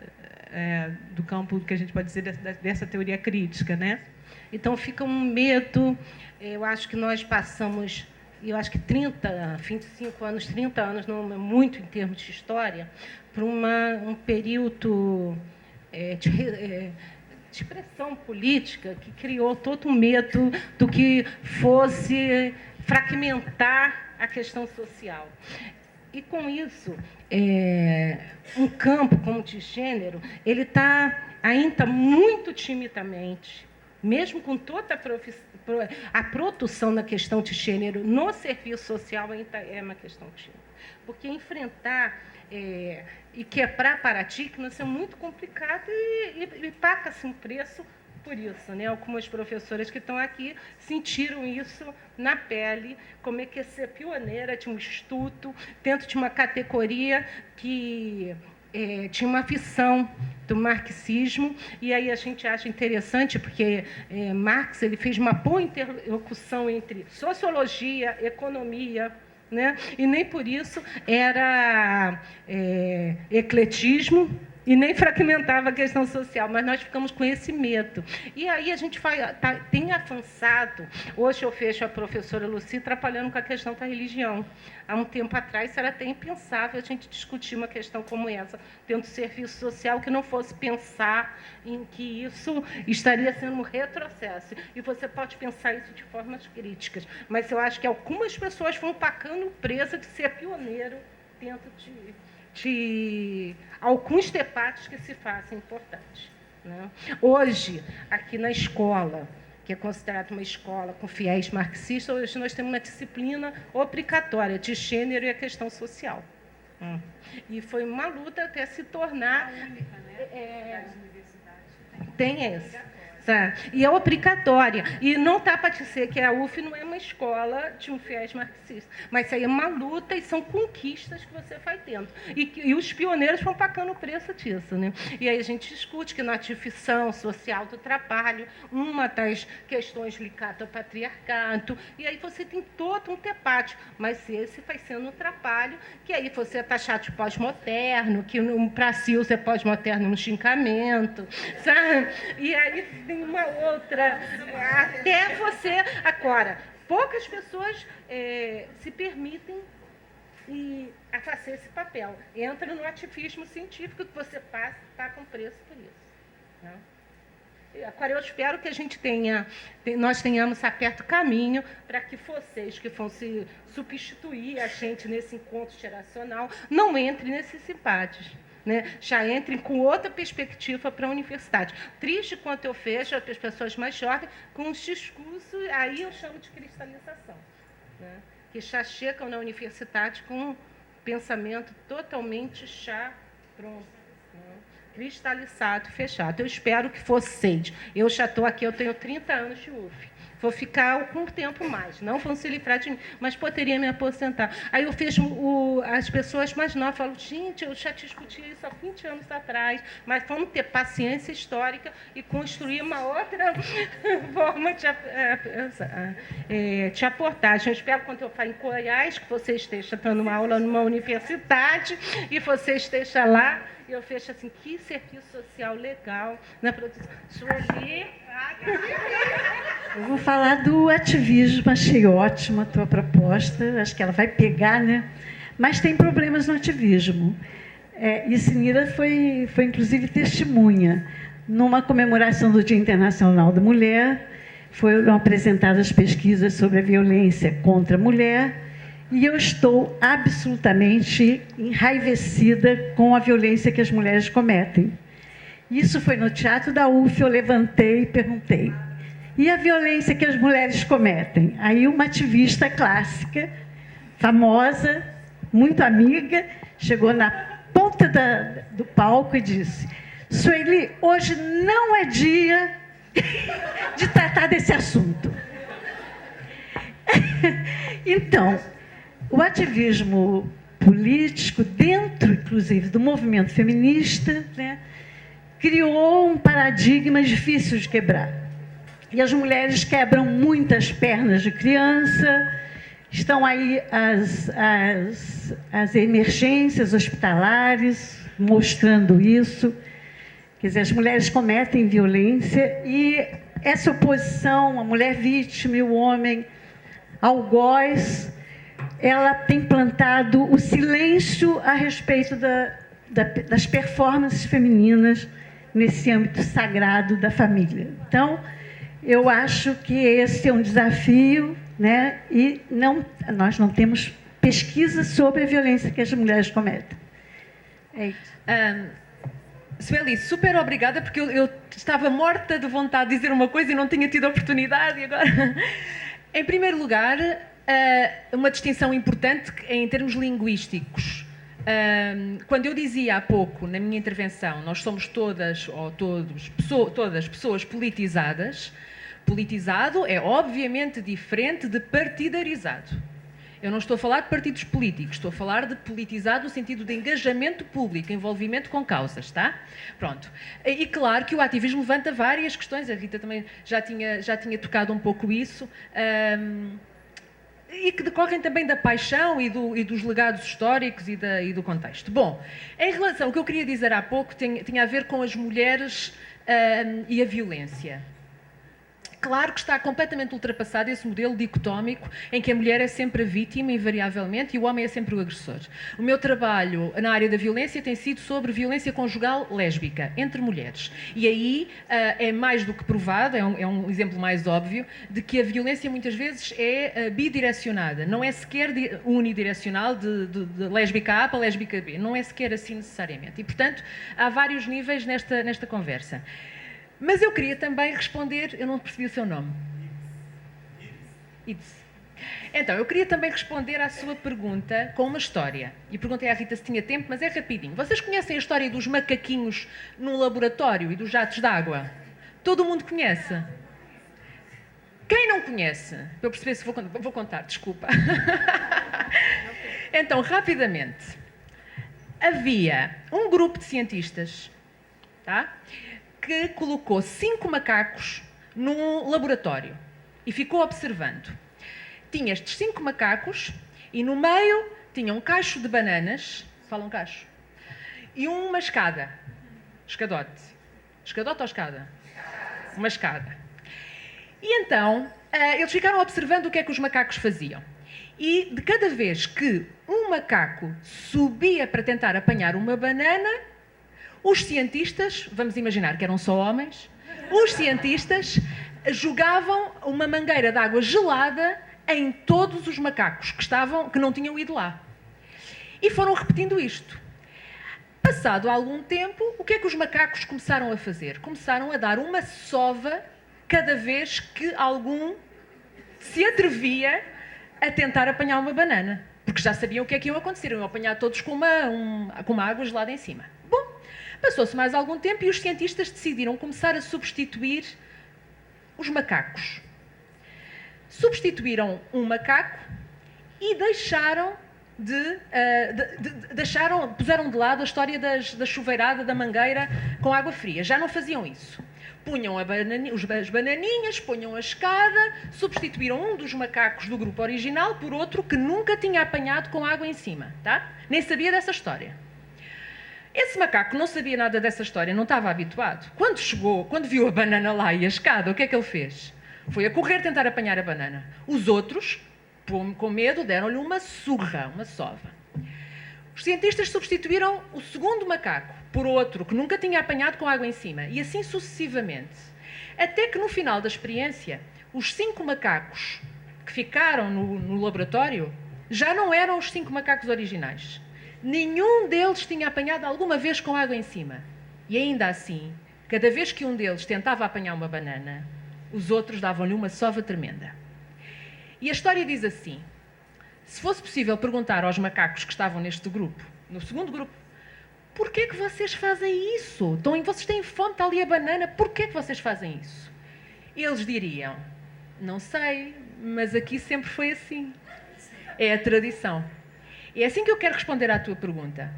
do campo que a gente pode dizer dessa teoria crítica, né? Então fica um medo. Eu acho que nós passamos, eu acho que 25 anos, 30 anos, não é muito em termos de história, por um período de pressão política que criou todo um medo do que fosse fragmentar a questão social. E, com isso, um campo como o de gênero, ele está ainda muito timidamente, mesmo com toda a produção na questão de gênero, no serviço social ainda é uma questão tímida. Porque enfrentar e quebrar paradigmas é muito complicado e paga-se um preço por isso, né? Algumas professoras que estão aqui sentiram isso na pele, como é que é ser pioneira de um estudo dentro de uma categoria que tinha uma visão do marxismo, e aí a gente acha interessante, porque Marx ele fez uma boa interlocução entre sociologia, economia, né? E nem por isso era ecletismo e nem fragmentava a questão social, mas nós ficamos com esse medo. E aí a gente tem avançado. Hoje eu vejo a professora Lucy trabalhando com a questão da religião. Há um tempo atrás era até impensável a gente discutir uma questão como essa, dentro do serviço social, que não fosse pensar em que isso estaria sendo um retrocesso. E você pode pensar isso de formas críticas, mas eu acho que algumas pessoas vão pagando presa de ser pioneiro dentro de alguns debates que se fazem importantes, né? Hoje, aqui na escola, que é considerada uma escola com fiéis marxistas, hoje nós temos uma disciplina obrigatória de gênero e a questão social. E foi uma luta até se tornar... A única, né? Das universidades. Tem essa. E é obrigatória. E não dá para dizer que a UF não é uma escola de um fiéis marxista. Mas isso aí é uma luta e são conquistas que você vai tendo. E os pioneiros vão pagando o preço disso, né? E aí a gente discute que na atividade social do trabalho, uma das questões ligadas ao patriarcado, e aí você tem todo um debate. Mas esse vai sendo um trabalho que aí você é taxado de pós-moderno, que no Brasil você é pós-moderno no xingamento, sabe? E aí tem uma outra, até você... Agora, poucas pessoas se permitem a fazer esse papel. Entra no ativismo científico que você paga um preço por isso, né? Agora, eu espero que a gente nós tenhamos aberto caminho para que vocês que vão se substituir a gente nesse encontro geracional não entrem nesses embates, né? Já entrem com outra perspectiva para a universidade. Triste quanto eu vejo as pessoas mais jovens com os discursos, aí eu chamo de cristalização, né? Que já chegam na universidade com um pensamento totalmente pronto, né? Cristalizado, fechado. Eu espero que vocês... Eu já estou aqui, eu tenho 30 anos de UF. Vou ficar algum tempo mais. Não vão se livrar de mim, mas poderia me aposentar. Aí eu vejo as pessoas mais novas, falo, gente, eu já discuti isso há 20 anos atrás, mas vamos ter paciência histórica e construir uma outra forma de aportagem. Eu espero, quando eu for em Goiás, que você esteja dando uma aula numa universidade e você esteja lá. Eu fecho assim, que serviço social legal na produção. Sueli. Eu vou falar do ativismo, achei ótima a tua proposta, acho que ela vai pegar, né? Mas tem problemas no ativismo. E Sinira foi inclusive testemunha. Numa comemoração do Dia Internacional da Mulher, foram apresentadas pesquisas sobre a violência contra a mulher, e eu estou absolutamente enraivecida com a violência que as mulheres cometem. Isso foi no Teatro da UF, eu levantei e perguntei, e a violência que as mulheres cometem? Aí uma ativista clássica, famosa, muito amiga, chegou na ponta do palco e disse, Sueli, hoje não é dia de tratar desse assunto. Então, o ativismo político, dentro, inclusive, do movimento feminista, né, criou um paradigma difícil de quebrar. E as mulheres quebram muitas pernas de criança, estão aí as emergências hospitalares mostrando isso. Quer dizer, as mulheres cometem violência e essa oposição, a mulher vítima e o homem algoz, ela tem plantado o silêncio a respeito das performances femininas nesse âmbito sagrado da família. Então, eu acho que esse é um desafio, né? E nós não temos pesquisa sobre a violência que as mulheres cometem. É isso. Sueli, super obrigada, porque eu estava morta de vontade de dizer uma coisa e não tinha tido oportunidade. E agora... Em primeiro lugar, uma distinção importante em termos linguísticos. Quando eu dizia há pouco, na minha intervenção, nós somos todas ou todos todas pessoas politizadas, politizado é obviamente diferente de partidarizado. Eu não estou a falar de partidos políticos, estou a falar de politizado no sentido de engajamento público, envolvimento com causas, tá? Pronto. E claro que o ativismo levanta várias questões, a Rita também já tinha tocado um pouco isso. e que decorrem também da paixão e dos legados históricos e do contexto. Bom, em relação, o que eu queria dizer há pouco tinha a ver com as mulheres e a violência. Claro que está completamente ultrapassado esse modelo dicotómico em que a mulher é sempre a vítima, invariavelmente, e o homem é sempre o agressor. O meu trabalho na área da violência tem sido sobre violência conjugal lésbica, entre mulheres. E aí é mais do que provado, é um exemplo mais óbvio, de que a violência muitas vezes é bidirecionada. Não é sequer unidirecional, de lésbica A para lésbica B. Não é sequer assim necessariamente. E, portanto, há vários níveis nesta conversa. Mas eu queria também responder, eu não percebi o seu nome. Ides. Então, eu queria também responder à sua pergunta com uma história. E perguntei à Rita se tinha tempo, mas é rapidinho. Vocês conhecem a história dos macaquinhos num laboratório e dos jatos de água? Todo mundo conhece? Quem não conhece? Para eu perceber se vou contar, desculpa. Então, rapidamente. Havia um grupo de cientistas, tá? Que colocou 5 macacos num laboratório e ficou observando. Tinha estes 5 macacos e no meio tinha um cacho de bananas, falam cacho, e uma escada, escadote. Escadote ou escada? Uma escada. E então, eles ficaram observando o que é que os macacos faziam. E de cada vez que um macaco subia para tentar apanhar uma banana, os cientistas, vamos imaginar que eram só homens, os cientistas jogavam uma mangueira de água gelada em todos os macacos que não tinham ido lá. E foram repetindo isto. Passado algum tempo, o que é que os macacos começaram a fazer? Começaram a dar uma sova cada vez que algum se atrevia a tentar apanhar uma banana. Porque já sabiam o que é que iam acontecer. Iam apanhar todos com uma água gelada em cima. Bom, passou-se mais algum tempo e os cientistas decidiram começar a substituir os macacos. Substituíram um macaco e puseram de lado a história da chuveirada, da mangueira com água fria. Já não faziam isso. Punham as bananinhas, punham a escada, substituíram um dos macacos do grupo original por outro que nunca tinha apanhado com água em cima, tá? Nem sabia dessa história. Esse macaco não sabia nada dessa história, não estava habituado. Quando viu a banana lá e a escada, o que é que ele fez? Foi a correr tentar apanhar a banana. Os outros, com medo, deram-lhe uma surra, uma sova. Os cientistas substituíram o segundo macaco por outro que nunca tinha apanhado com água em cima. E assim sucessivamente. Até que no final da experiência, os 5 macacos que ficaram no laboratório já não eram os 5 macacos originais. Nenhum deles tinha apanhado alguma vez com água em cima. E ainda assim, cada vez que um deles tentava apanhar uma banana, os outros davam-lhe uma sova tremenda. E a história diz assim: se fosse possível perguntar aos macacos que estavam neste grupo, no segundo grupo, porquê que vocês fazem isso? Vocês têm fome, está ali a banana, porquê que vocês fazem isso? Eles diriam: não sei, mas aqui sempre foi assim. É a tradição. É assim que eu quero responder à tua pergunta.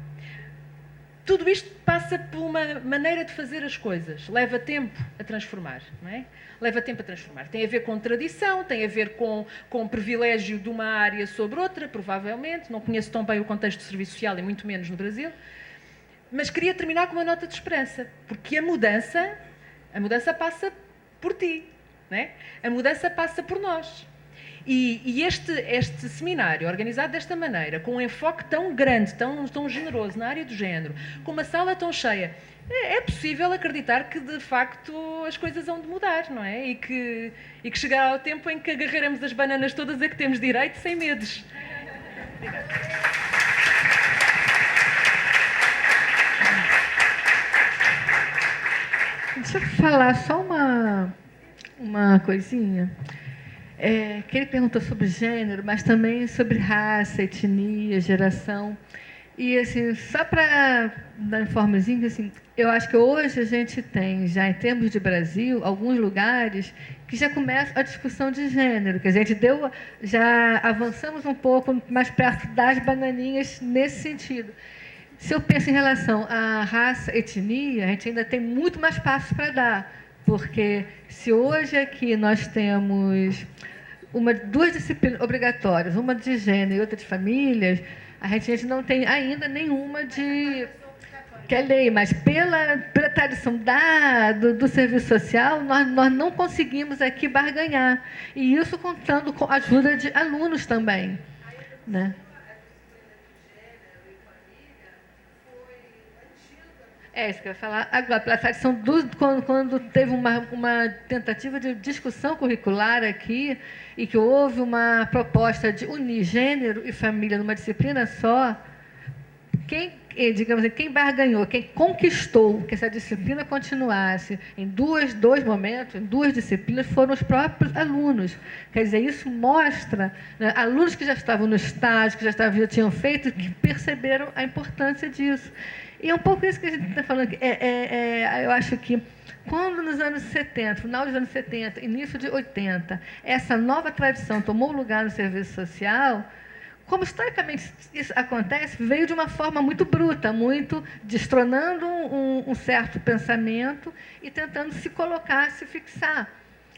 Tudo isto passa por uma maneira de fazer as coisas. Leva tempo a transformar, não é? Leva tempo a transformar. Tem a ver com tradição, tem a ver com privilégio de uma área sobre outra, provavelmente. Não conheço tão bem o contexto do serviço social e muito menos no Brasil. Mas queria terminar com uma nota de esperança, porque a mudança passa por ti, não é? A mudança passa por nós. E este seminário, organizado desta maneira, com um enfoque tão grande, tão generoso na área do género, com uma sala tão cheia, é possível acreditar que, de facto, as coisas hão de mudar, não é? E que chegará o tempo em que agarraremos as bananas todas a que temos direito, sem medos. Deixa eu falar só uma coisinha. Que ele perguntou sobre gênero, mas também sobre raça, etnia, geração. E, assim, só para dar um informezinho, assim, eu acho que hoje a gente tem, já em termos de Brasil, alguns lugares que já começa a discussão de gênero, que a gente já avançamos um pouco mais perto das bananinhas nesse sentido. Se eu penso em relação à raça, etnia, a gente ainda tem muito mais passos para dar, porque se hoje aqui nós temos duas disciplinas obrigatórias, uma de gênero e outra de famílias, a gente não tem ainda nenhuma que é lei, mas pela tradição do serviço social, nós não conseguimos aqui barganhar. E isso contando com a ajuda de alunos também, né? É isso que eu ia falar agora, pela tradição quando teve uma tentativa de discussão curricular aqui e que houve uma proposta de unir gênero e família numa disciplina só, quem barganhou, quem conquistou que essa disciplina continuasse em dois momentos, em duas disciplinas, foram os próprios alunos. Quer dizer, isso mostra, né, alunos que já estavam no estágio, que já tinham feito, que perceberam a importância disso. E é um pouco isso que a gente está falando aqui. Eu acho que quando nos anos 70, final dos anos 70, início de 80, essa nova tradição tomou lugar no serviço social, como historicamente isso acontece, veio de uma forma muito bruta, muito destronando um certo pensamento e tentando se colocar, se fixar.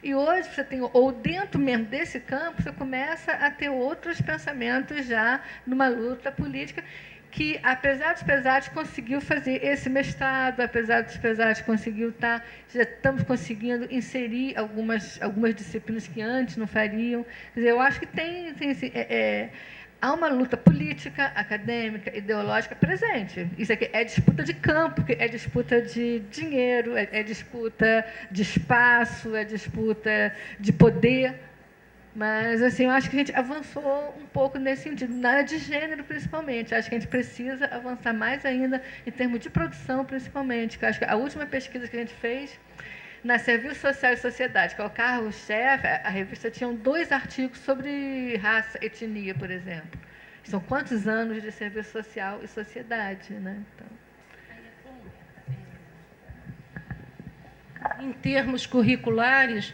E hoje você tem, ou dentro mesmo desse campo, você começa a ter outros pensamentos já numa luta política, que, apesar dos pesares, conseguiu fazer esse mestrado, apesar dos pesares, conseguiu já estamos conseguindo inserir algumas disciplinas que antes não fariam. Quer dizer, eu acho que há uma luta política, acadêmica, ideológica presente. Isso aqui é disputa de campo, é disputa de dinheiro, é disputa de espaço, é disputa de poder. Mas, assim, eu acho que a gente avançou um pouco nesse sentido, na área de gênero, principalmente. Acho que a gente precisa avançar mais ainda em termos de produção, principalmente. Eu acho que a última pesquisa que a gente fez na Serviço Social e Sociedade, que é o carro-chefe, a revista tinha 2 artigos sobre raça, etnia, por exemplo. São quantos anos de serviço social e sociedade, né? Então... Em termos curriculares,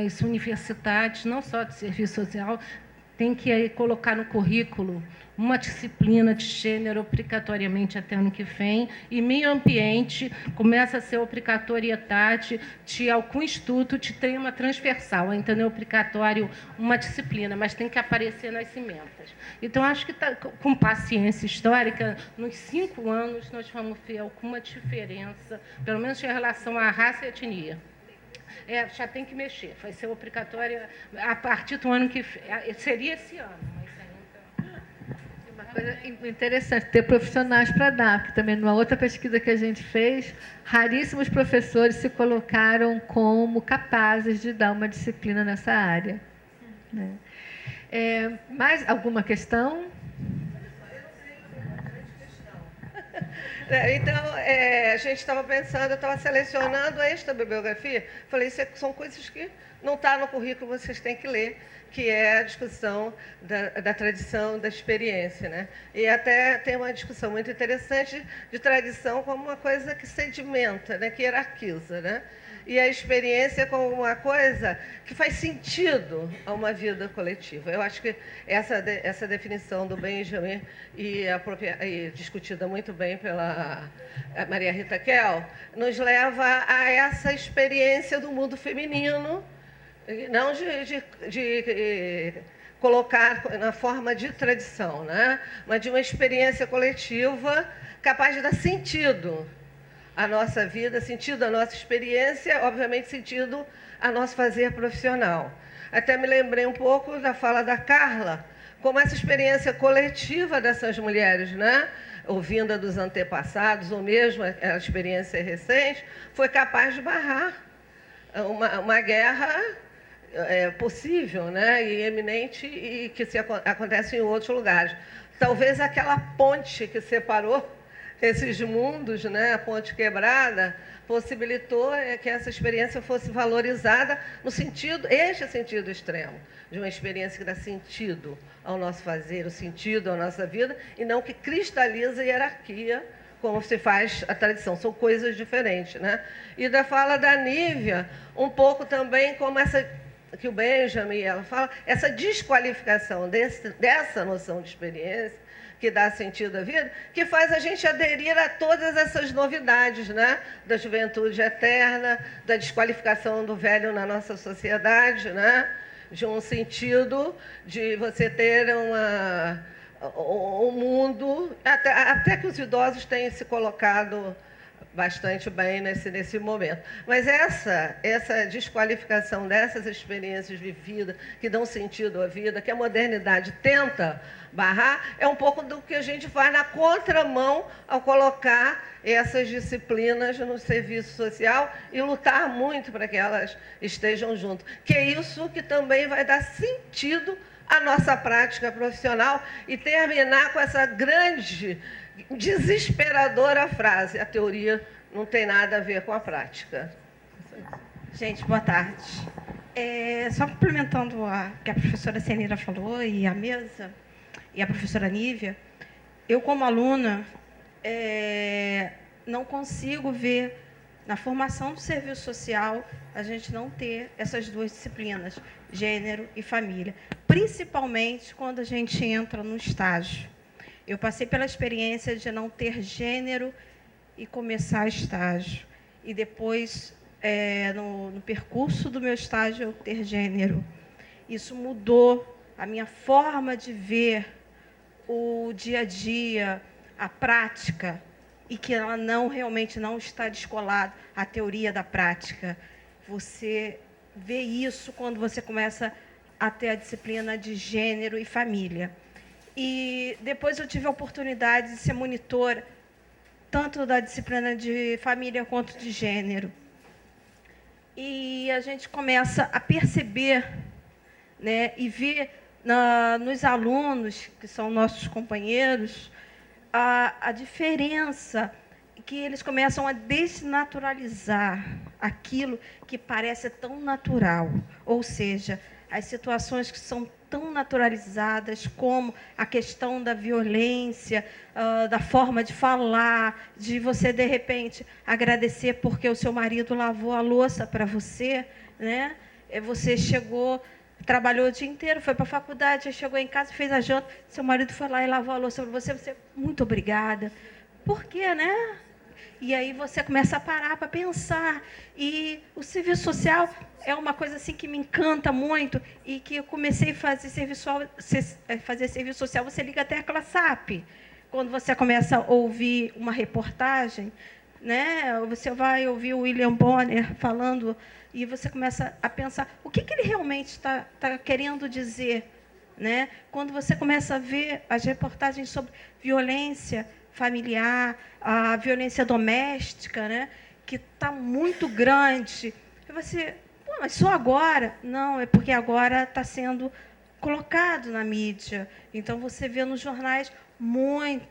as universidades, não só de serviço social, têm que colocar no currículo uma disciplina de gênero obrigatoriamente até ano que vem, e meio ambiente começa a ser obrigatoriedade de algum instituto, tem uma transversal, ainda não é obrigatório uma disciplina, mas tem que aparecer nas emendas. Então, acho que com paciência histórica, nos 5 anos, nós vamos ver alguma diferença, pelo menos em relação à raça e etnia. Já tem que mexer, vai ser obrigatória a partir do ano que... Seria esse ano, mas ainda... Uma coisa interessante, ter profissionais para dar, porque também numa outra pesquisa que a gente fez, raríssimos professores se colocaram como capazes de dar uma disciplina nessa área. Né? Mais alguma questão? Então, a gente estava pensando, eu estava selecionando esta bibliografia, falei, isso são coisas que não está no currículo, vocês têm que ler, que é a discussão da tradição, da experiência, né? E até tem uma discussão muito interessante de tradição como uma coisa que sedimenta, né? Que hierarquiza, né? E a experiência como uma coisa que faz sentido a uma vida coletiva. Eu acho que essa definição do Benjamin, e discutida muito bem pela Maria Rita Kell, nos leva a essa experiência do mundo feminino, não de colocar na forma de tradição, né? Mas de uma experiência coletiva capaz de dar sentido a nossa vida, sentido a nossa experiência, obviamente sentido a nosso fazer profissional. Até me lembrei um pouco da fala da Carla, como essa experiência coletiva dessas mulheres, né, ouvinda dos antepassados, ou mesmo a experiência recente, foi capaz de barrar uma guerra possível, né, e eminente, e que acontece em outros lugares. Talvez aquela ponte que separou esses mundos, né, a ponte quebrada, possibilitou que essa experiência fosse valorizada no sentido, este sentido extremo, de uma experiência que dá sentido ao nosso fazer, o sentido à nossa vida, e não que cristaliza a hierarquia, como se faz a tradição. São coisas diferentes, né? E da fala da Nívia, um pouco também como essa, que o Benjamin ela fala, essa desqualificação dessa noção de experiência, que dá sentido à vida, que faz a gente aderir a todas essas novidades, né? Da juventude eterna, da desqualificação do velho na nossa sociedade, né? de um sentido de você ter um mundo, até que os idosos têm se colocado bastante bem nesse momento. Mas essa desqualificação dessas experiências vividas, que dão sentido à vida, que a modernidade tenta barrar, é um pouco do que a gente faz na contramão ao colocar essas disciplinas no serviço social e lutar muito para que elas estejam junto. Que é isso que também vai dar sentido à nossa prática profissional e terminar com essa grande, desesperadora frase: a teoria não tem nada a ver com a prática. Gente, boa tarde. Só complementando o que a professora Senira falou e a mesa, e a professora Nívia, eu, como aluna, não consigo ver na formação do serviço social a gente não ter essas duas disciplinas, gênero e família, principalmente quando a gente entra no estágio. Eu passei pela experiência de não ter gênero e começar estágio. E depois, no percurso do meu estágio, eu ter gênero. Isso mudou a minha forma de ver o dia a dia, a prática, e que ela realmente não está descolada à teoria da prática. Você vê isso quando você começa a ter a disciplina de gênero e família. E depois eu tive a oportunidade de ser monitora, tanto da disciplina de família quanto de gênero. E a gente começa a perceber, né, e ver nos alunos, que são nossos companheiros, a diferença, que eles começam a desnaturalizar aquilo que parece tão natural. Ou seja, as situações que são tão naturalizadas, como a questão da violência, da forma de falar, de você, de repente, agradecer porque o seu marido lavou a louça para você, né? Você chegou, trabalhou o dia inteiro, foi para a faculdade, chegou em casa, fez a janta, seu marido foi lá e lavou a louça para você, muito obrigada. Por quê, né? E aí você começa a parar para pensar. E o serviço social é uma coisa assim que me encanta muito, e que eu comecei a fazer serviço social, você liga até a ClaSap. Quando você começa a ouvir uma reportagem, né, você vai ouvir o William Bonner falando, e você começa a pensar o que ele realmente está querendo dizer, né? Quando você começa a ver as reportagens sobre violência familiar, a violência doméstica, né, que está muito grande, e você, mas só agora? Não, é porque agora está sendo colocado na mídia. Então, você vê nos jornais muitas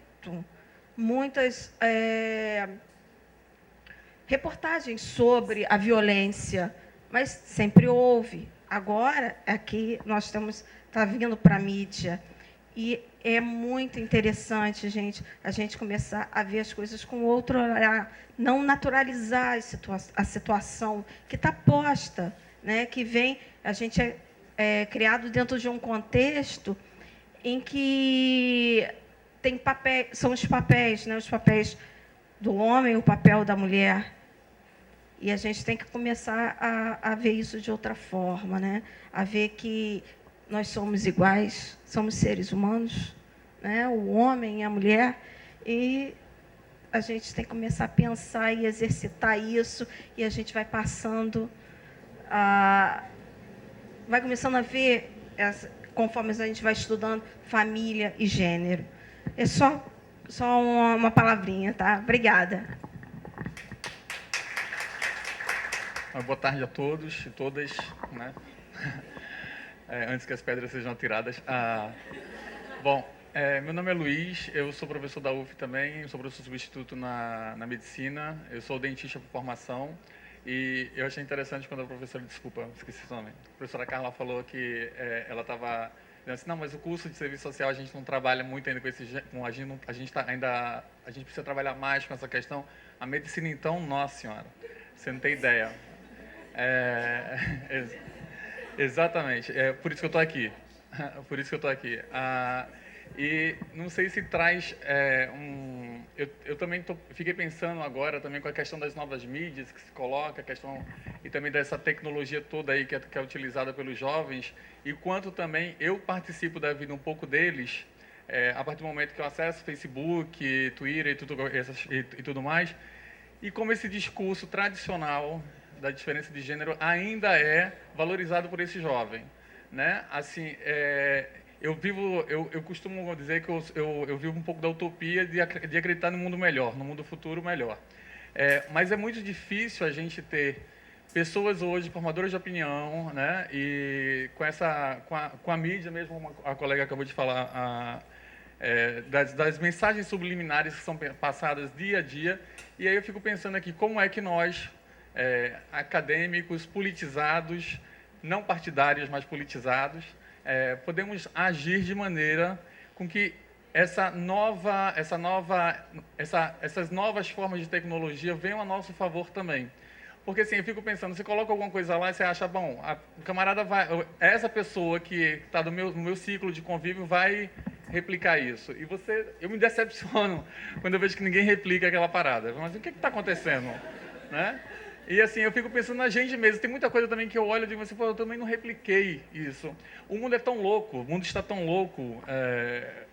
reportagens sobre a violência, mas sempre houve. Agora, aqui, nós está vindo para a mídia. E é muito interessante, gente, a gente começar a ver as coisas com outro olhar, não naturalizar a situação que está posta, né? Que vem, a gente é criado dentro de um contexto em que tem são os papéis, né? Os papéis do homem, o papel da mulher. E a gente tem que começar a ver isso de outra forma, né? A ver que nós somos iguais, somos seres humanos, né? O homem e a mulher, e a gente tem que começar a pensar e exercitar isso, e a gente vai passando, vai começando a ver, conforme a gente vai estudando, família e gênero. É só uma palavrinha, tá? Obrigada. Boa tarde a todos e todas, né? Antes que as pedras sejam atiradas. Bom, meu nome é Luiz, eu sou professor da UF também, sou professor substituto na medicina, eu sou dentista por formação, e eu achei interessante quando a professora, desculpa, esqueci o nome, a professora Carla falou que ela estava dizendo assim, não, mas o curso de serviço social a gente não trabalha muito ainda com esse, a gente precisa trabalhar mais com essa questão. A medicina, então, nossa senhora, você não tem ideia. Exatamente, por isso que eu estou aqui. Por isso que eu estou aqui. E não sei se traz eu também fiquei pensando agora também com a questão das novas mídias que se coloca, a questão e também dessa tecnologia toda aí que é utilizada pelos jovens, e quanto também eu participo da vida um pouco deles, a partir do momento que eu acesso Facebook, Twitter e tudo mais, e como esse discurso tradicional da diferença de gênero ainda é valorizado por esse jovem, né? Assim, eu costumo dizer que eu vivo um pouco da utopia de acreditar no mundo melhor, no mundo futuro melhor. Mas é muito difícil a gente ter pessoas hoje, formadoras de opinião, né? E com a mídia mesmo, como a colega acabou de falar, das mensagens subliminares que são passadas dia a dia. E aí eu fico pensando aqui, como é que nós, acadêmicos, politizados, não partidários, mas politizados, podemos agir de maneira com que essas novas formas de tecnologia venham a nosso favor também. Porque assim, eu fico pensando, você coloca alguma coisa lá e você acha, bom, o camarada vai, essa pessoa que está no meu ciclo de convívio vai replicar isso. E eu me decepciono quando eu vejo que ninguém replica aquela parada. Mas o que está acontecendo? Né? E assim, eu fico pensando na gente mesmo. Tem muita coisa também que eu olho e digo assim, pô, eu também não repliquei isso. O mundo é tão louco, o mundo está tão louco,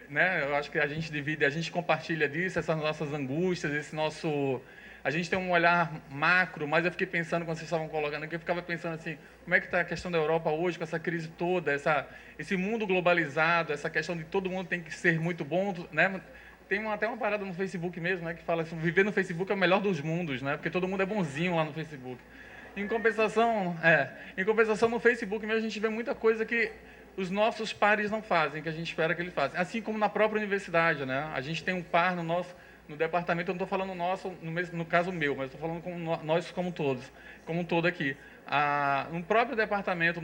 né? Eu acho que a gente divide, a gente compartilha disso, essas nossas angústias, esse nosso... A gente tem um olhar macro, mas eu fiquei pensando, quando vocês estavam colocando aqui, eu ficava pensando assim, como é que está a questão da Europa hoje, com essa crise toda, esse mundo globalizado, essa questão de todo mundo tem que ser muito bom, né? Tem até uma parada no Facebook mesmo, né, que fala assim, viver no Facebook é o melhor dos mundos, né, porque todo mundo é bonzinho lá no Facebook. Em compensação, no Facebook mesmo a gente vê muita coisa que os nossos pares não fazem, que a gente espera que eles façam. Assim como na própria universidade, né, a gente tem um par no departamento, eu não estou falando nosso, no caso meu, mas estou falando nós como todos, como um todo aqui. No próprio departamento,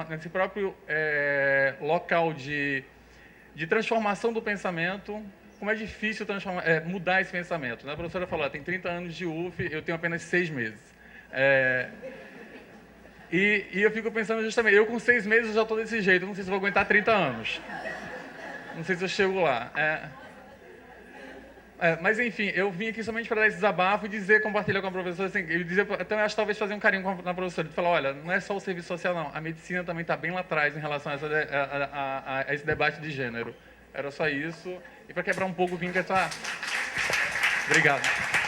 nesse próprio local de transformação do pensamento, como é difícil mudar esse pensamento. Né? A professora falou, tem 30 anos de UF, eu tenho apenas 6 meses. E eu fico pensando justamente, eu com 6 meses já estou desse jeito, não sei se vou aguentar 30 anos. Não sei se eu chego lá. Mas, enfim, eu vim aqui somente para dar esse desabafo e compartilhar com a professora, assim, até acho talvez fazer um carinho na professora, de falar, olha, não é só o serviço social, não, a medicina também está bem lá atrás em relação a esse debate de gênero. Era só isso, e para quebrar um pouco o vinho que está... Obrigado.